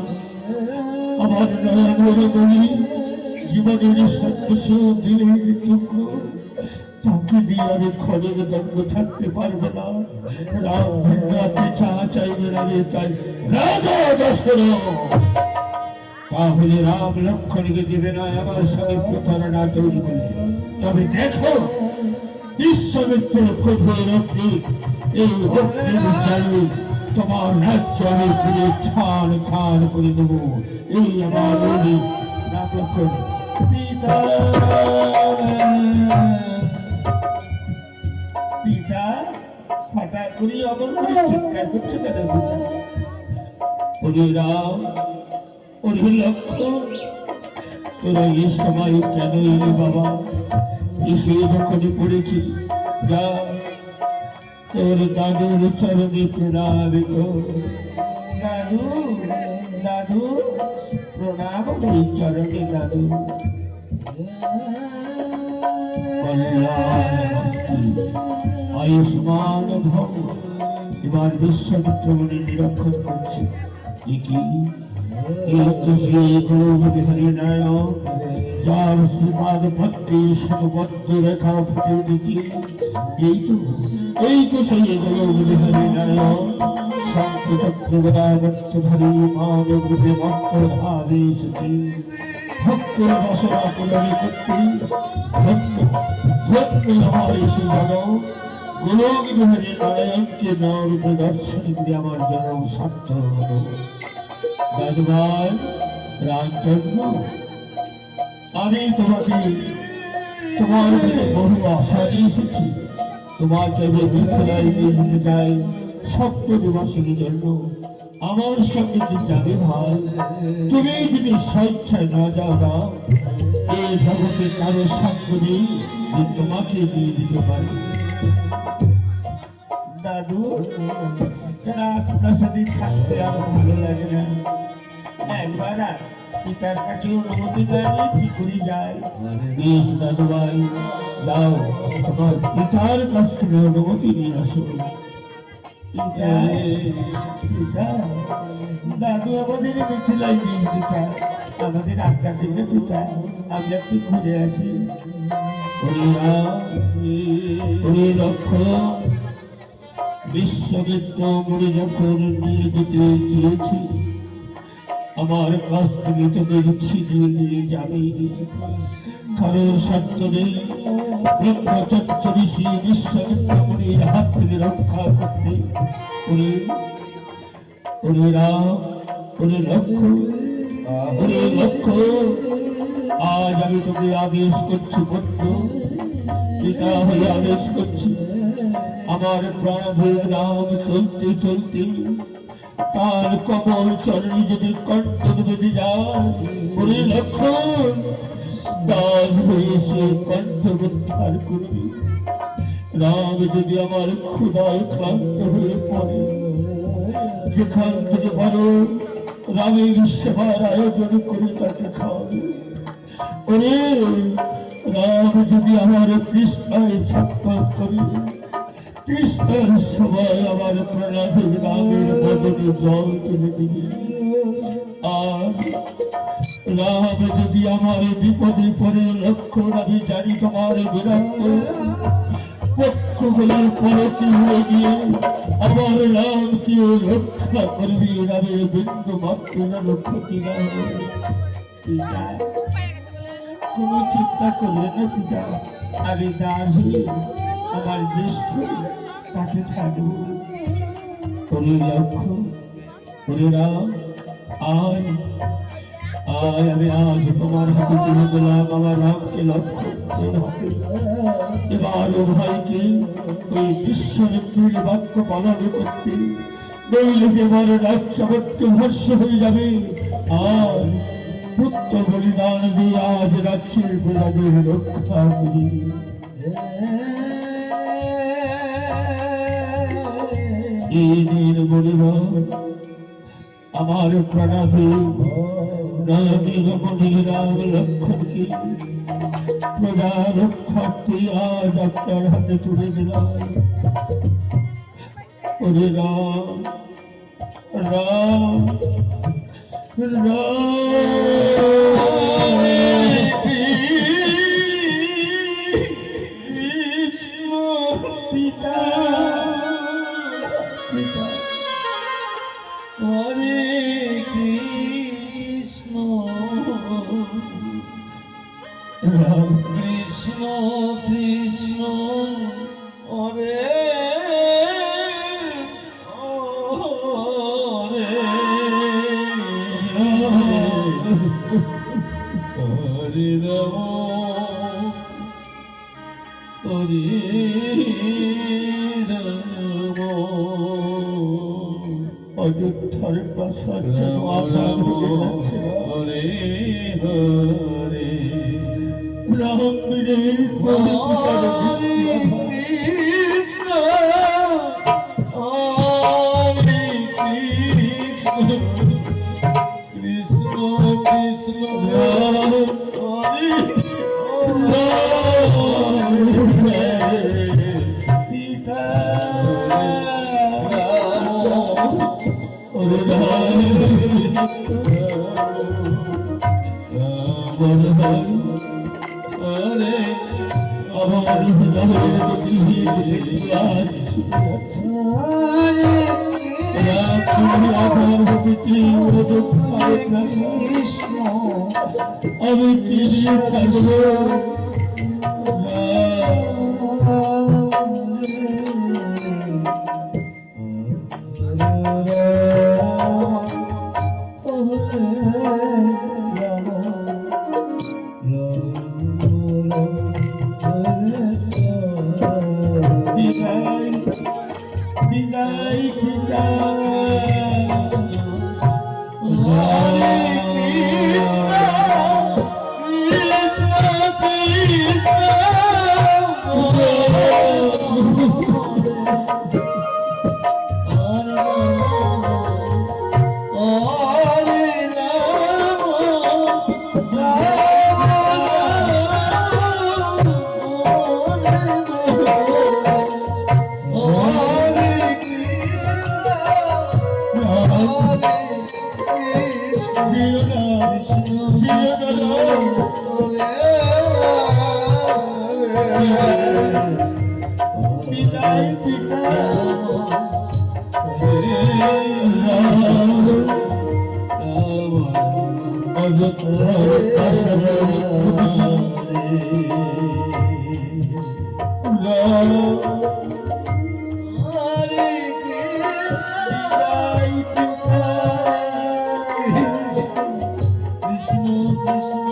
আমার নয়নের মণি, জীবনের সর্বস্ব দিলের টুকরো, তাকে দিয়ে আমি খড়ের দণ্ড থাকতে পারবো না। রাম ভিন্নাতে চা চাইবে না রে। তাই রাজা দশরথ তাহলে রাম লক্ষ্মণকে দেবে না আমার সঙ্গে প্রতারণা তৈরি করবে। তবে দেখো, বিশ্বামিত্রের প্রভুর অগ্নি, এই অগ্নির চালু তোমার রাজ্য আমি ফিরে ছান খান করে দেবো। এই আমার রাম লক্ষ্মণ। পিতা পিতা হঠাৎ করে অমন করে চিৎকার করছে কেন? ওরে রাম, ওরে লক্ষ্মণ, তোরা এই সময় কেন এলি বাবা? এসে যখনই পড়েছি, যা তোর দাদুর চরণে প্রণাম কর। দাদু দাদু প্রণাম এই চরণে দাদু। আয়ুষ্মান ভব। এবার বিশ্বামিত্র মনে নিরীক্ষণ করছে, এই তো সেই বিহারী নায়ক, যার শ্রীপাদ ভক্তি শতবদ্ধ রেখা ফুটে উঠেছে। এই তো সেই বিহারী নায়ক, শঙ্খচক্রগদাবর্তধারী মানব রূপে মন্ত্রধারে এসেছে ভক্তের বাসনা পূরণ করতে। ভক্ত আমার এসে জানো, গোলক বিহারী নারায়ণকে নরূপে দর্শন করে আমার জন্ম সার্থক হলো। দাদুভাই রামচন্দ্র, আমি তোমাকে তোমার বহু আশা নিয়ে এসেছি। তোমাকে আমি মিথিলায় নিয়ে যেতে চাই সপ্তদিবাসীর জন্য। আমার সঙ্গে কি যাবে ভাই? তুমি যদি স্বেচ্ছায় না যাও না, এই জগতে কারো সঙ্গ নেই যে তোমাকে দিয়ে দিতে পারে। দাদু, রাজপ্রাসাদে থাকতে আমার ভালো লাগে না। একবার পিতার কাছে অনুমতি দেয়নি কি করে যায়? বেশ দাদু ভাই, যাও তোমার পিতার কাছ থেকে অনুমতি নিয়ে আসো। দাদু আমাদের মিথিলায় নিয়ে যেতে চায়, আমাদের আড্ডা দেবে পিতা, আমরা একটু ঘুরে আসি। বিশ্বমিত্র মনে যখন নিয়ে যেতে চেয়েছি, আমার কাছ থেকে তোদের ছিনিয়ে নিয়ে যাবে। কারণ সত্য নেই ব্রহ্মচর্য ঋষি বিশ্বমিত্র মনির হাত থেকে রক্ষা করতে। ওরে রাম, ওরে লক্ষ্মণ, আজ আমি তোকে আদেশ করছি পুত্র, পিতা হয়ে আদেশ করছি। আমার প্রাণভয় রাম চলতে চলতে তার কমল চরণে যদি কণ্ঠ বেঁধে যায়, ওরে লক্ষ্মণ, দাস হয়ে সে কণ্ঠ উদ্ধার করবি। রাম যদি আমার ক্ষুধায় ক্লান্ত হয়ে পড়ে, যেখান থেকে বলো রামের সেবার আয়োজন করে তাকে খাওয়াবে। ওরে রাম যদি আমার তৃষ্ণায় ছটফট করে, কৃষ্ণের সময় আমার প্রণাথের রামের বদনে জল তুলে দিবে। আর রাম যদি আমার বিপদে পড়ে, লক্ষণ আমি জানি তোমার বিরাট পক্ষ হলে পরে কি হয়ে গিয়ে আমার রামকে রক্ষা করবি। রামের বিন্দু মাত্র যেন ক্ষতি না হয়। পিতা কোনো চিন্তা করলে না পিতা, আমি দাস হয়ে আমার জ্যেষ্ঠ কাছে থাকবো। ওরে লক্ষ্য, ওরে রাম, আয় আয়, আমি আজ তোমার হাতে তুলে দিলাম আমার রামকে লক্ষ্য করতে হবে। এবার ও ভাইকে ওই বিশ্বমিত্রের বাক্য পালন করতে, নইলে যে আমার রাজ্যাবত্য ভস্য হয়ে যাবে। আর পুত্র বলিদান দিয়ে আজ রাজ্যের প্রজাদের রক্ষা করি। এই নির্মণিবর আমার প্রণামে নয়নের মণিরাম লক্ষণকে প্রজা রক্ষার্থে আজ আপনার হাতে তুলে দিলাম। ওরে রাম, রাম, কৃষ্ণ পিতা পিতা হরে কৃষ্ণ রাম কৃষ্ণ কৃষ্ণ হরে হরে রাম হরে রাম অযোধ্যার প্রাসাদ যেন আধার হয়ে যাচ্ছে। হরে হরে রাম বীরে কৃষ্ণ হরে কৃষ্ণ কৃষ্ণ কৃষ্ণ হরে পিতা ওরে রাম, বড় ভাই, হরে আমার হৃদয়ের গভীরে আজ ছুটে যাচ্ছে। রাম তুমি আধার হতেছি ওরে দুঃখার প্রাসাদ। কৃষ্ণ আমি কি দিয়ে থাকবো? বিদায় বিদায় পিতা হরে কৃষ্ণ কৃষ্ণ কৃষ্ণ হরে রাম রাম হরে কৃষ্ণ বিদায় পিতা বিদায় পিতা কৃষ্ণ কৃষ্ণ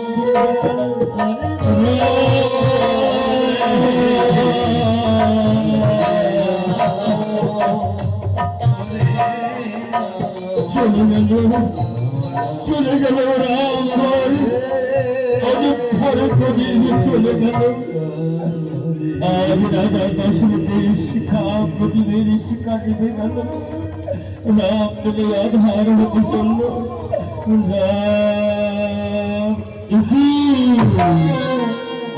চলে গেল রাম ভাই, অযোধ্যার প্রদীপ চলে গেল। আজ রাজা দশরথের শিখা প্রদীপের শিখা নিভে গেল। রাম বলে আধার হতে চলল।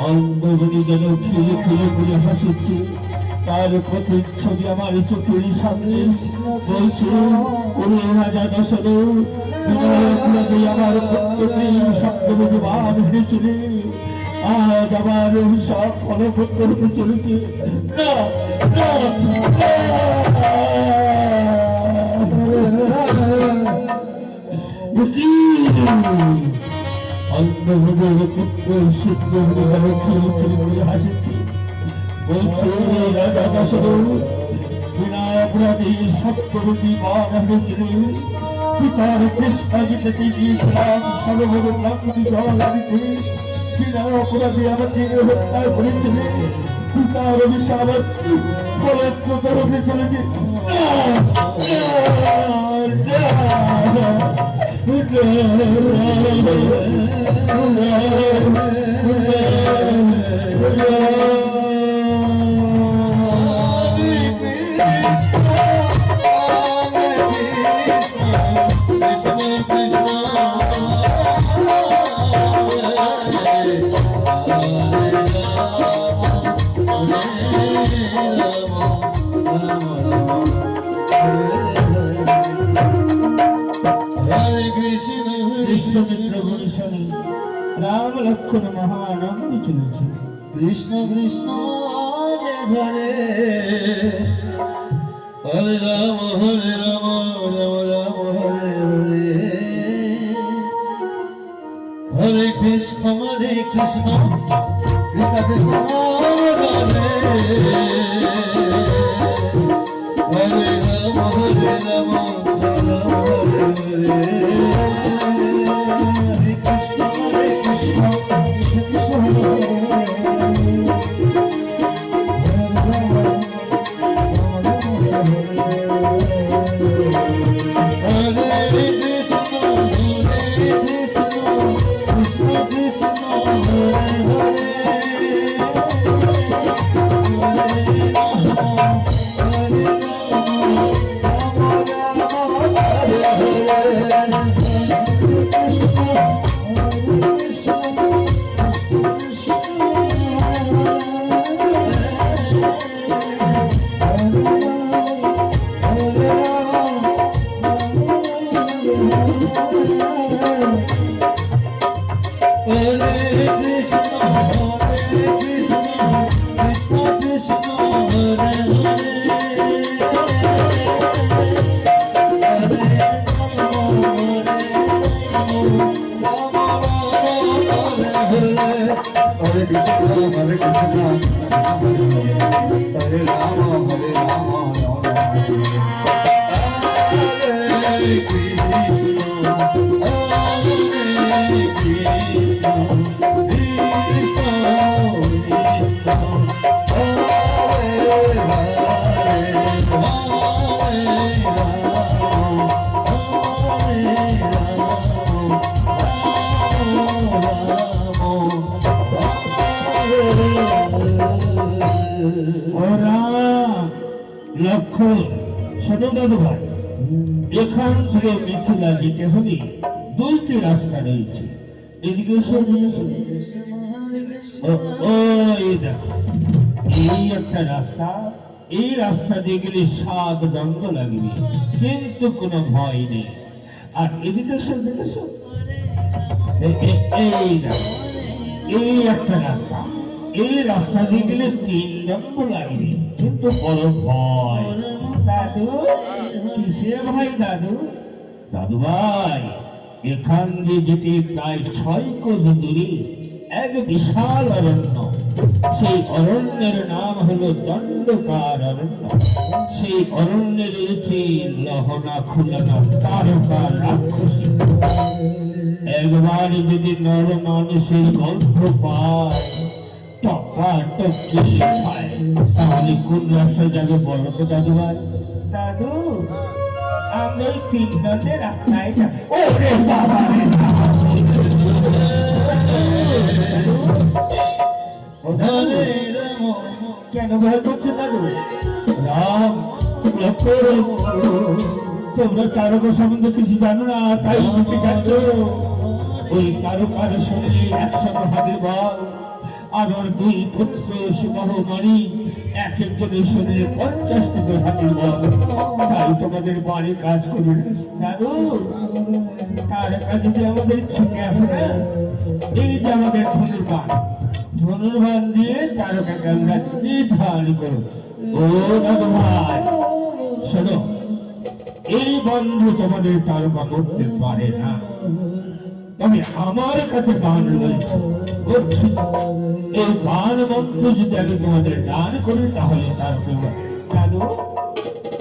অন্ধগুলি যেন খেলে খেলে করে হাসছে। তার প্রতিচ্ছবি আমার চোখের সামনে বলছে, ওরে রাজা দশরথ, বিনয়গুলোতে আমার প্রত্যেকে শব্দবাদ হেরেছিলে, আজ আমার অভিশাপ ফলপ্রদ হতে চলেছে। না, না, না। অন্ধভোগের পুত্র সিদ্ধ হয়ে খেলে খেলে করে হাসিছি, বলছে রাজা দশরথ, বিনা অপরাধী সত্যবতী বাদ হয়েছিলিস, পিতার চেষ্টা যেতে গিয়েছিলাম সর্বভোগ প্রাকৃতি জল আনিতে, বিনা অপরাধী আমাকে হত্যা করেছিলেন, পিতার অভিশাপ ফলপ্রদ হতে চলেছে। বিশ্বমিত্র গুণী রাম লক্ষণ মহানন্দ চলেছে। কৃষ্ণ কৃষ্ণ হরে হরে রাম হরে রাম রাম রাম হরে হরে, হরে কৃষ্ণ কৃষ্ণ কৃষ্ণ হরে হরে রাম হরে রাম রাম হরে হরে, হরে কৃষ্ণ কৃষ্ণ কৃষ্ণ লক্ষণ শোনো দাদু ভাই, এখান থেকে মিথিলা যেতে হলে দুইটি রাস্তা রয়েছে। এদিকে এই একটা রাস্তা, এই রাস্তা দিয়ে গেলে 7 দণ্ড লাগবে, কিন্তু কোনো ভয় নেই। আর এদিকে দেখেছো, এই একটা রাস্তা, এই রাস্তা দিয়ে গেলে 3 দণ্ড লাগবে, কিন্তু বড় ভয়। দাদু কিসের ভাই? দাদু দাদু ভাই, এখান দিয়ে যেতে প্রায় 6 কোষ দূরে এক বিশাল অরণ্য, সেই অরণ্যের নাম হলো দণ্ডকার অরণ্য। সেই অরণ্যে রয়েছে লহনা খুলনা তারকা রাক্ষসী। একবার যদি নর মানুষের গল্প পায়, টকা টকি খায়, তাহলে কোন রাস্তা যাবে বলো তো দাদু ভাই? দাদু আমরা ওই 3 দণ্ডের রাস্তায় যাব। ওরে বাবা রে, কেন ভয় করছে দাদু? রাম লক্ষণ, তোমরা তারকা সম্বন্ধে কিছু জানো না, তাই বুঝতে যাচ্ছ। ওই তারকার সঙ্গে 100 ভাগের বল আমার দুই পুত্র সুবহমণি এক একজনের শরীরে 50 থেকে হাতির বল, তাই তোমাদের বাড়ি কাজ করবে না। দাদু, তার কাছে যে আমাদের খেতে আসে না, এই যে আমাদের ধনুর্বান দিয়ে তারকাকে আমরা নির্ধারণ করো। ও দাদু ভাই শোনো, এই বন্ধু তোমাদের তারকা করতে পারে না, তবে আমার কাছে বান রয়েছে, করছি। এই বান মন্ত্র যদি আমি তোমাদের দান করি তাহলে তারকা। দাদু,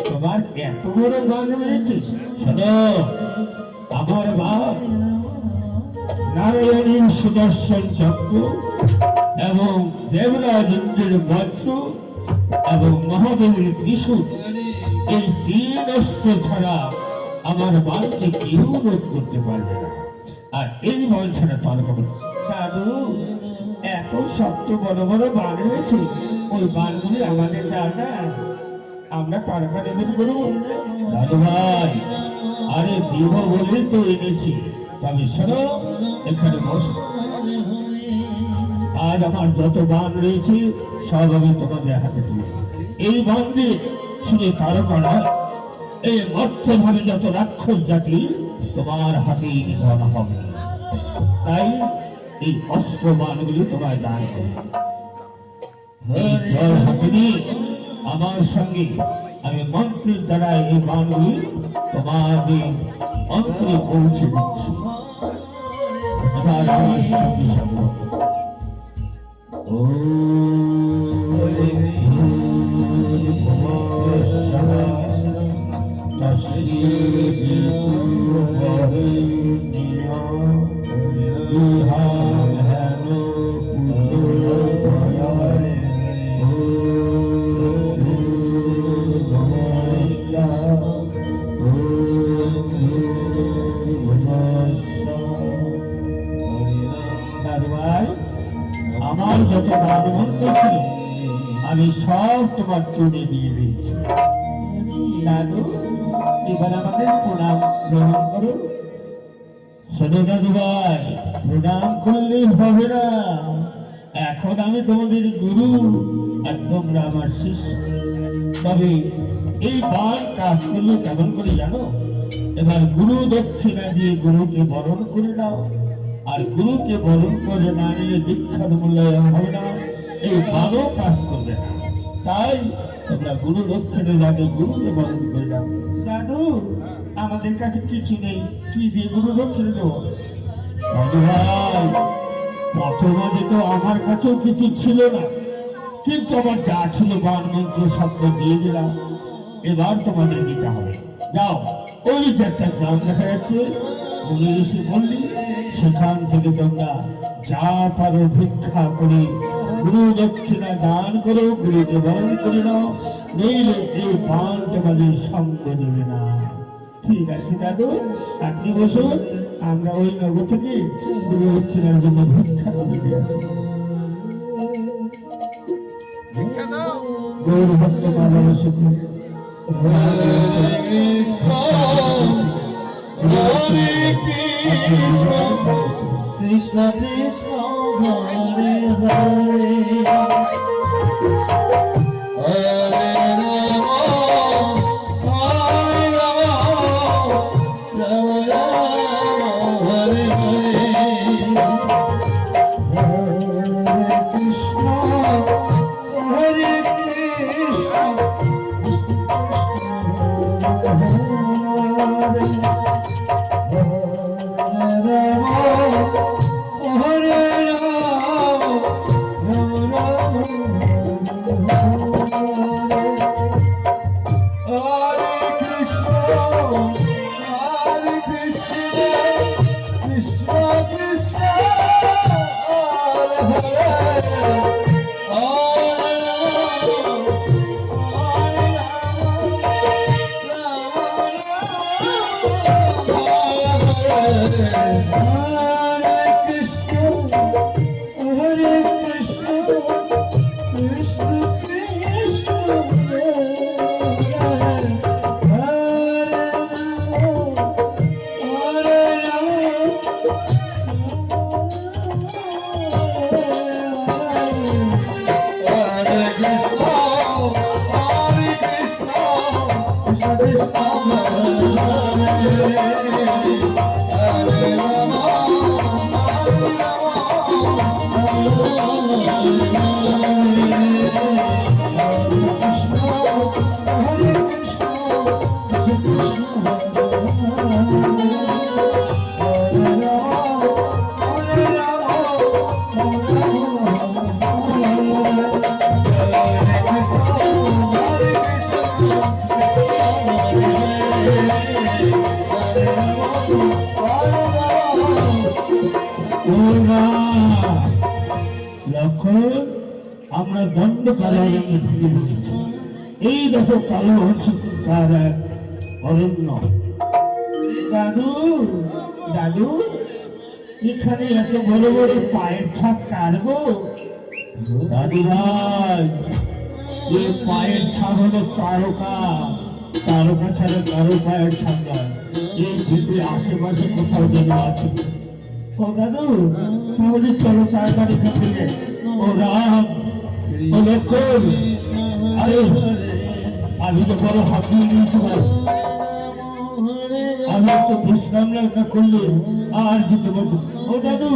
তোমার এত বড় বান রয়েছে? শোনো, আমার বাপ নারায়ণীর সুদর্শন চক্র এবং দেবরাজ ইন্দ্রের বজ্র এবং মহাদেবের ত্রিশূল, এই 3 অস্ত্র ছাড়া আমার বানকে কেউ রোধ করতে পারবে না। আর এই বল ছাড়া তারকা। দাদু, এত শক্ত বড় বড় বান রয়েছে, ওই বানগুলি আমাদের দাও না, আমরা তারকা নিবেদন করবো। দাদু ভাই, আরে দিব বলে তো এনেছি, তবে শোনো, এখানে বসো। আজ আমার যত বান রয়েছে সব আমি তোমাদের হাতে তুলে, এই বান দিয়ে শুধু তারকা নয়, এই মর্ত্যভাবে যত রাক্ষস জাতি তোমার হাতে নিধন হবে। তাই এই অস্ত্র বানগুলি তোমায় দান করবে। এই জল হাতে নিয়ে আমার সঙ্গে আমি মন্ত্রের দ্বারা এই বানগুলি তোমাদের অন্তরে পৌঁছে দিচ্ছি। এবার আমার সঙ্গে সঙ্গে আমার যত বানমন্ত্র ছিল আমি সব তোমার চুনে দিয়ে দিয়েছি। দাদু, এবার আমাদের প্রণাম গ্রহণ করো। শোনো দাদু ভাই, প্রণাম করলেই হবে না, এখন আমি তোমাদের গুরু আর তোমরা আমার শিষ্য। তবে এই বান কাজ করলে কেমন করে জানো? এবার গুরু দক্ষিণা দিয়ে গুরুকে বরণ করে নাও, আর গুরুকে বরণ করে না নিলে দীক্ষার মূল্যায়ন হবে না, এই বানও কাজ করবে না। তাই তোমরা গুরু দক্ষিণে যাবে, গুরুকে বরণ করে নাও। দাদু, আমাদের কাছে কিছু নেই, কি দিয়ে গুরু দক্ষিণে দেবো? দাদু ভাই, প্রথমে তো আমার কাছেও কিছু ছিল না, কিন্তু আমার যা ছিল বান মন্ত্র সব দিয়ে দিলাম। এবার তোমাদের দিতে হবে। যাও, ওই যে একটা গ্রাম দেখা যাচ্ছে, বলে এসে বললি, সেখান থেকে তোমরা যা পারো ভিক্ষা করে গুরু দক্ষিণা দান করো, গুরুকে বরণ করে নাও, নইলে এই বান তোমাদের সঙ্গ দেবে না। ঠিক আছে দাদু, আপনি বসুন, আমরা ওই নগর থেকে গুরু দক্ষিণার জন্য ভিক্ষা করে দিয়ে আসি। গৌর ভক্ত মালা সুখী Hare Krishna, Hare Krishna, Krishna Krishna, Hare Hare, Hare Rama, Hare Rama, Rama Rama, Hare Hare, Hare Krishna, Hare Krishna. Hare লক্ষ্য, আমরা দণ্ড কারাগারে ঢুকে বসেছি। এই দেখো কালো হচ্ছে কার এক অরণ্য। দাদু, দাদু, এখানে এত বড় বড় পায়ের ছাপ কার গো? দাদু ভাই, এই পায়ের ছাপ হলো তারকা। তারকা ছাড়া কারো পায়ের ছাপ নয়। এই পৃথিবীর আশেপাশে কোথাও যেন আছে। ও দাদু, তাহলে চলো তাড়াতাড়ি কাছে। ও রাম, ও লক্ষ্মণ, আরে আমি তো বড় হাঁপিয়ে গিয়েছিলাম। আমি একটু বিশ্রাম না করলে আর যেতে পারছি। ও দাদু,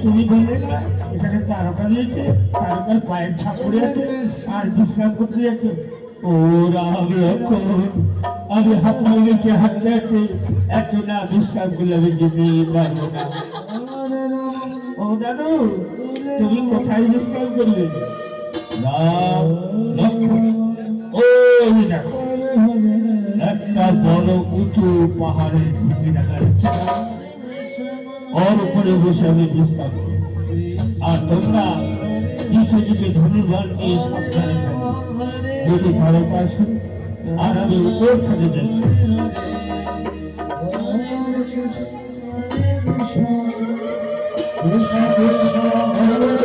তুমি বললে না এখানে তারকা রয়েছে, তারকার পায়ের ছাপ পড়ে আছে আর বিশ্রাম করতে যাচ্ছে। ও রাম, লক্ষ্মণ, আমি হাঁপিয়ে গেছি হাঁটতে হাঁটতে, এত না বিশ্রাম করলে আমি যেতে পারবো না। ও দাদু, তুমি কোথায় বিশ্রাম করলে? রাম, লক্ষ্মণ, ওই দেখো একটা বড় উঁচু পাহাড়ের ঢিপি দেখা যাচ্ছে, ওর উপরে বসে আমি বিশ্রাম করি। আর তোমরা নিচে দিকে ধনুর্বাণ নিয়ে সাবধানে থাকো। যদি ভালো পাশে আর আমি উপর থেকে দেখবো। কৃষ্ণ কৃষ্ণ হরে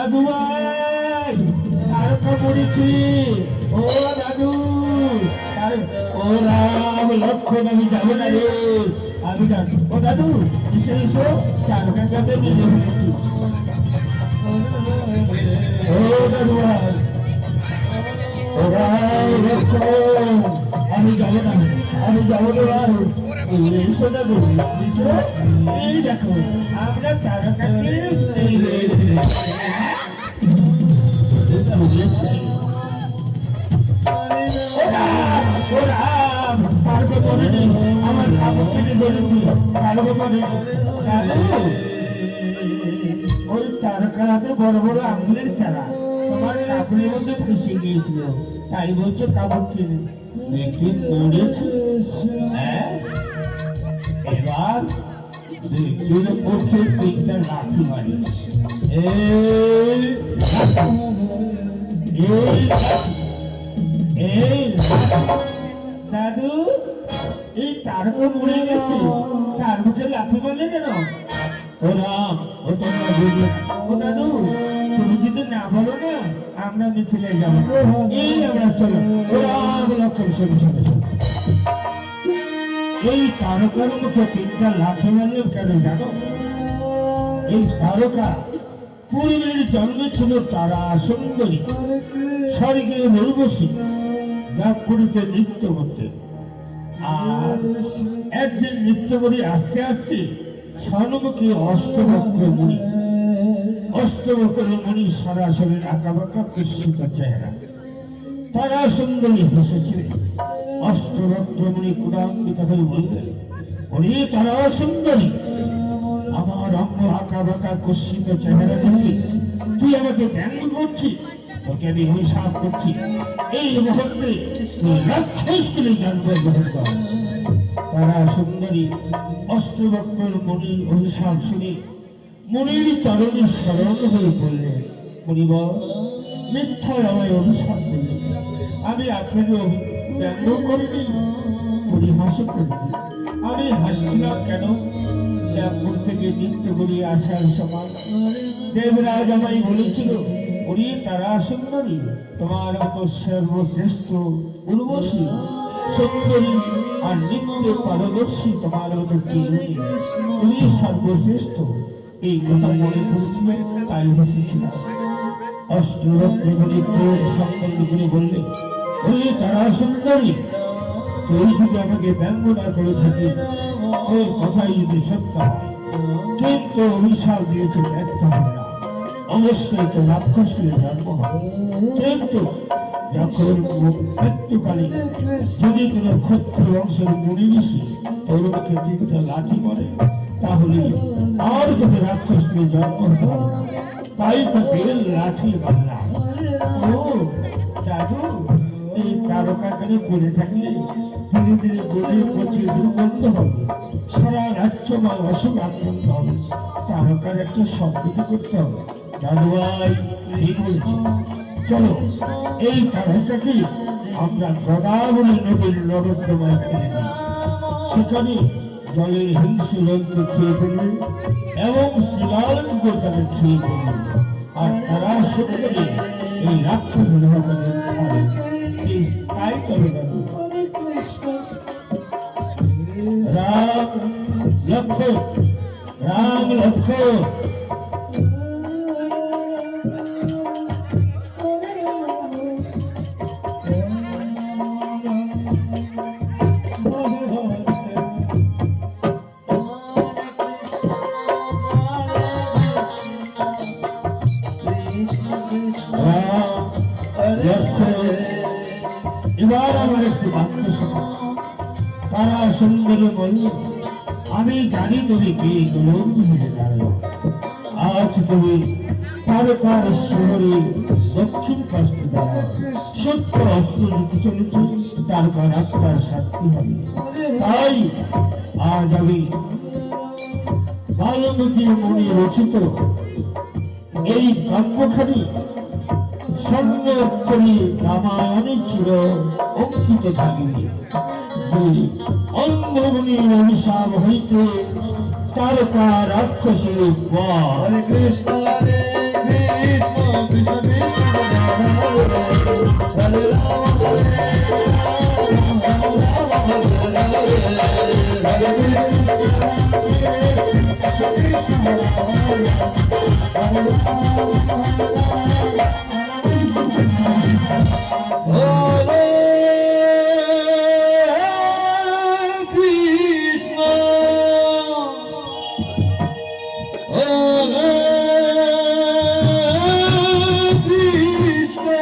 দাদু ভাই তারকা পড়েছি, ও দাদু, ও রাম লক্ষণ আমি যাবো না রে, আমি যাবো। ও দাদু এসে এসো, তারকা কাছে মিলে ফেলেছি। ও দাদু ভাই, ও রাম লক্ষণ আমি যাবো না, আমি যাবো না ভাই, এসো দাদু এসো, এই দেখো আমরা তারকাকে বুঝেছি। আমার কাপড় কেটে ধরেছি, ওই তারকারাতে বড় বড় আঙুলের চারা তোমার কাপড়ের মধ্যে ফেসে গিয়েছিল, তাই বলছো কাপড় কিনে দেখি পড়েছে। এবার দেখুন ওকে তিনটা লাঠি মারি, দাদু এই তারকা মরে গেছে, তার মুখে লাঠি মারলে কেন? ও রাম, ও তোমরা বুঝলে, ও দাদু তুমি যদি না বলো না আমরা মিছিলে যাবো, এই আমরা চলো। ও রাম লক্ষণ শোনো শোনো শোনো, এই তারকার মুখে তিনটা লাঠি মারলে কেন জানো? এই তারকা পূর্বের জন্মে ছিল তারা সুন্দরী, স্বর্গে উর্বশী, নাগপুরীতে নৃত্য করতেন। আর একদিন নৃত্য করে আস্তে আস্তে স্বর্ণমুখী অষ্টবক্র মুনি, অষ্টবক্র মুনি সরাসরি আঁকা বাঁকা কুৎসিত চেহারা, তারা সুন্দরী হেসেছিলেন। অষ্টবক্র মুনি কুরান্বিত হয়ে বললেন, ওরে তারা সুন্দরী, আমার অঙ্গ আঁকা বাঁকা কুৎসিত চেহারা দেখে তুই আমাকে ব্যঙ্গ করছিস, তোকে আমি অভিশাপ করছি, এই মুহূর্তে রাক্ষস করে জন্ম গ্রহণ কর। তারা সুন্দরী অষ্টবক্র মুনির অভিশাপ শুনে মুনির চরণে স্মরণ হয়ে পড়লেন। মুনিবর মিথ্যায় আমায় অভিশাপ করলেন, আমি আপনাকে ব্যঙ্গ করিনি, পরিহাসও করিনি। আমি হাসছিলাম কেন? নাগপুর থেকে নৃত্য করে আসার সময় দেবরাজ আমায় বলেছিল, ওরে তারা সুন্দরী, তোমার মতো সর্বশ্রেষ্ঠ উর্বশী সুন্দরী আর নৃত্য পারদর্শী তোমার মতো কেউ নেই, তুমি সর্বশ্রেষ্ঠ। এই কথা মনে করেছিল, তাই হেসেছিলাম। অষ্টরত্ন সংকল্প করে বললে, ওরে তারা সুন্দরী, তুই যদি আমাকে ব্যঙ্গ না করে থাকি, ওর কথাই যদি সত্য হয়, কিন্তু অভিশাপ দিয়েছে ব্যর্থ হবে না, অবশ্যই তো রাক্ষস করে জন্ম হবে। কিন্তু যখন মৃত্যুকালে যদি কোনো ক্ষত্রিয় বংশের মুনি ঋষি ওর মুখে তিনটা লাঠি পড়ে, তাহলে আর যদি রাক্ষস করে জন্ম হতে হবে না, তাই তাকে লাঠি বাঁধলাম। ও দাদু, এই তারকাখানে পড়ে থাকলে ধীরে ধীরে গড়ে পচে দুর্গন্ধ হবে, সারা রাজ্য বা অসুখ আক্রান্ত হবে, তারকার একটা সবকিছু করতে হবে। দাদু ভাই ঠিক বলছে, চলো এই তারকাকে আমরা গদাবলী নদীর নরদ্রমায় ফেলে দিই, সেখানে জলের হিংসে জন্তু খেয়ে ফেলবে এবং শিলালঙ্ক তাকে খেয়ে ফেলবে, আর তারা সত্যি এই রাক্ষস গ্রহণকে খাবে। তাই চলে গেল। রাম লক্ষ্মণ, রাম লক্ষ্মণ, এবার আমার একটু বাক্য শোনো। তারা সুন্দরী বলল, আমি জানি তুমি কি গোলন্দ হয়ে দাঁড়ালো, আজ তুমি তারকার শহরে দক্ষিণ পাশে দাঁড়াও, সত্য অস্ত্র দিতে চলেছে, তারকার আত্মার শান্তি হবে। তাই আজ আমি বাল্মীকি মুনি রচিত এই কাব্যখানি স্বর্ণ অক্ষরে রামায়ণে চির অঙ্কিত থাকবে, যে অন্ধমুনির অভিশাপ হইতে তারকা রাক্ষসের হরে কৃষ্ণ হরে কৃষ্ণ Hare Krishna,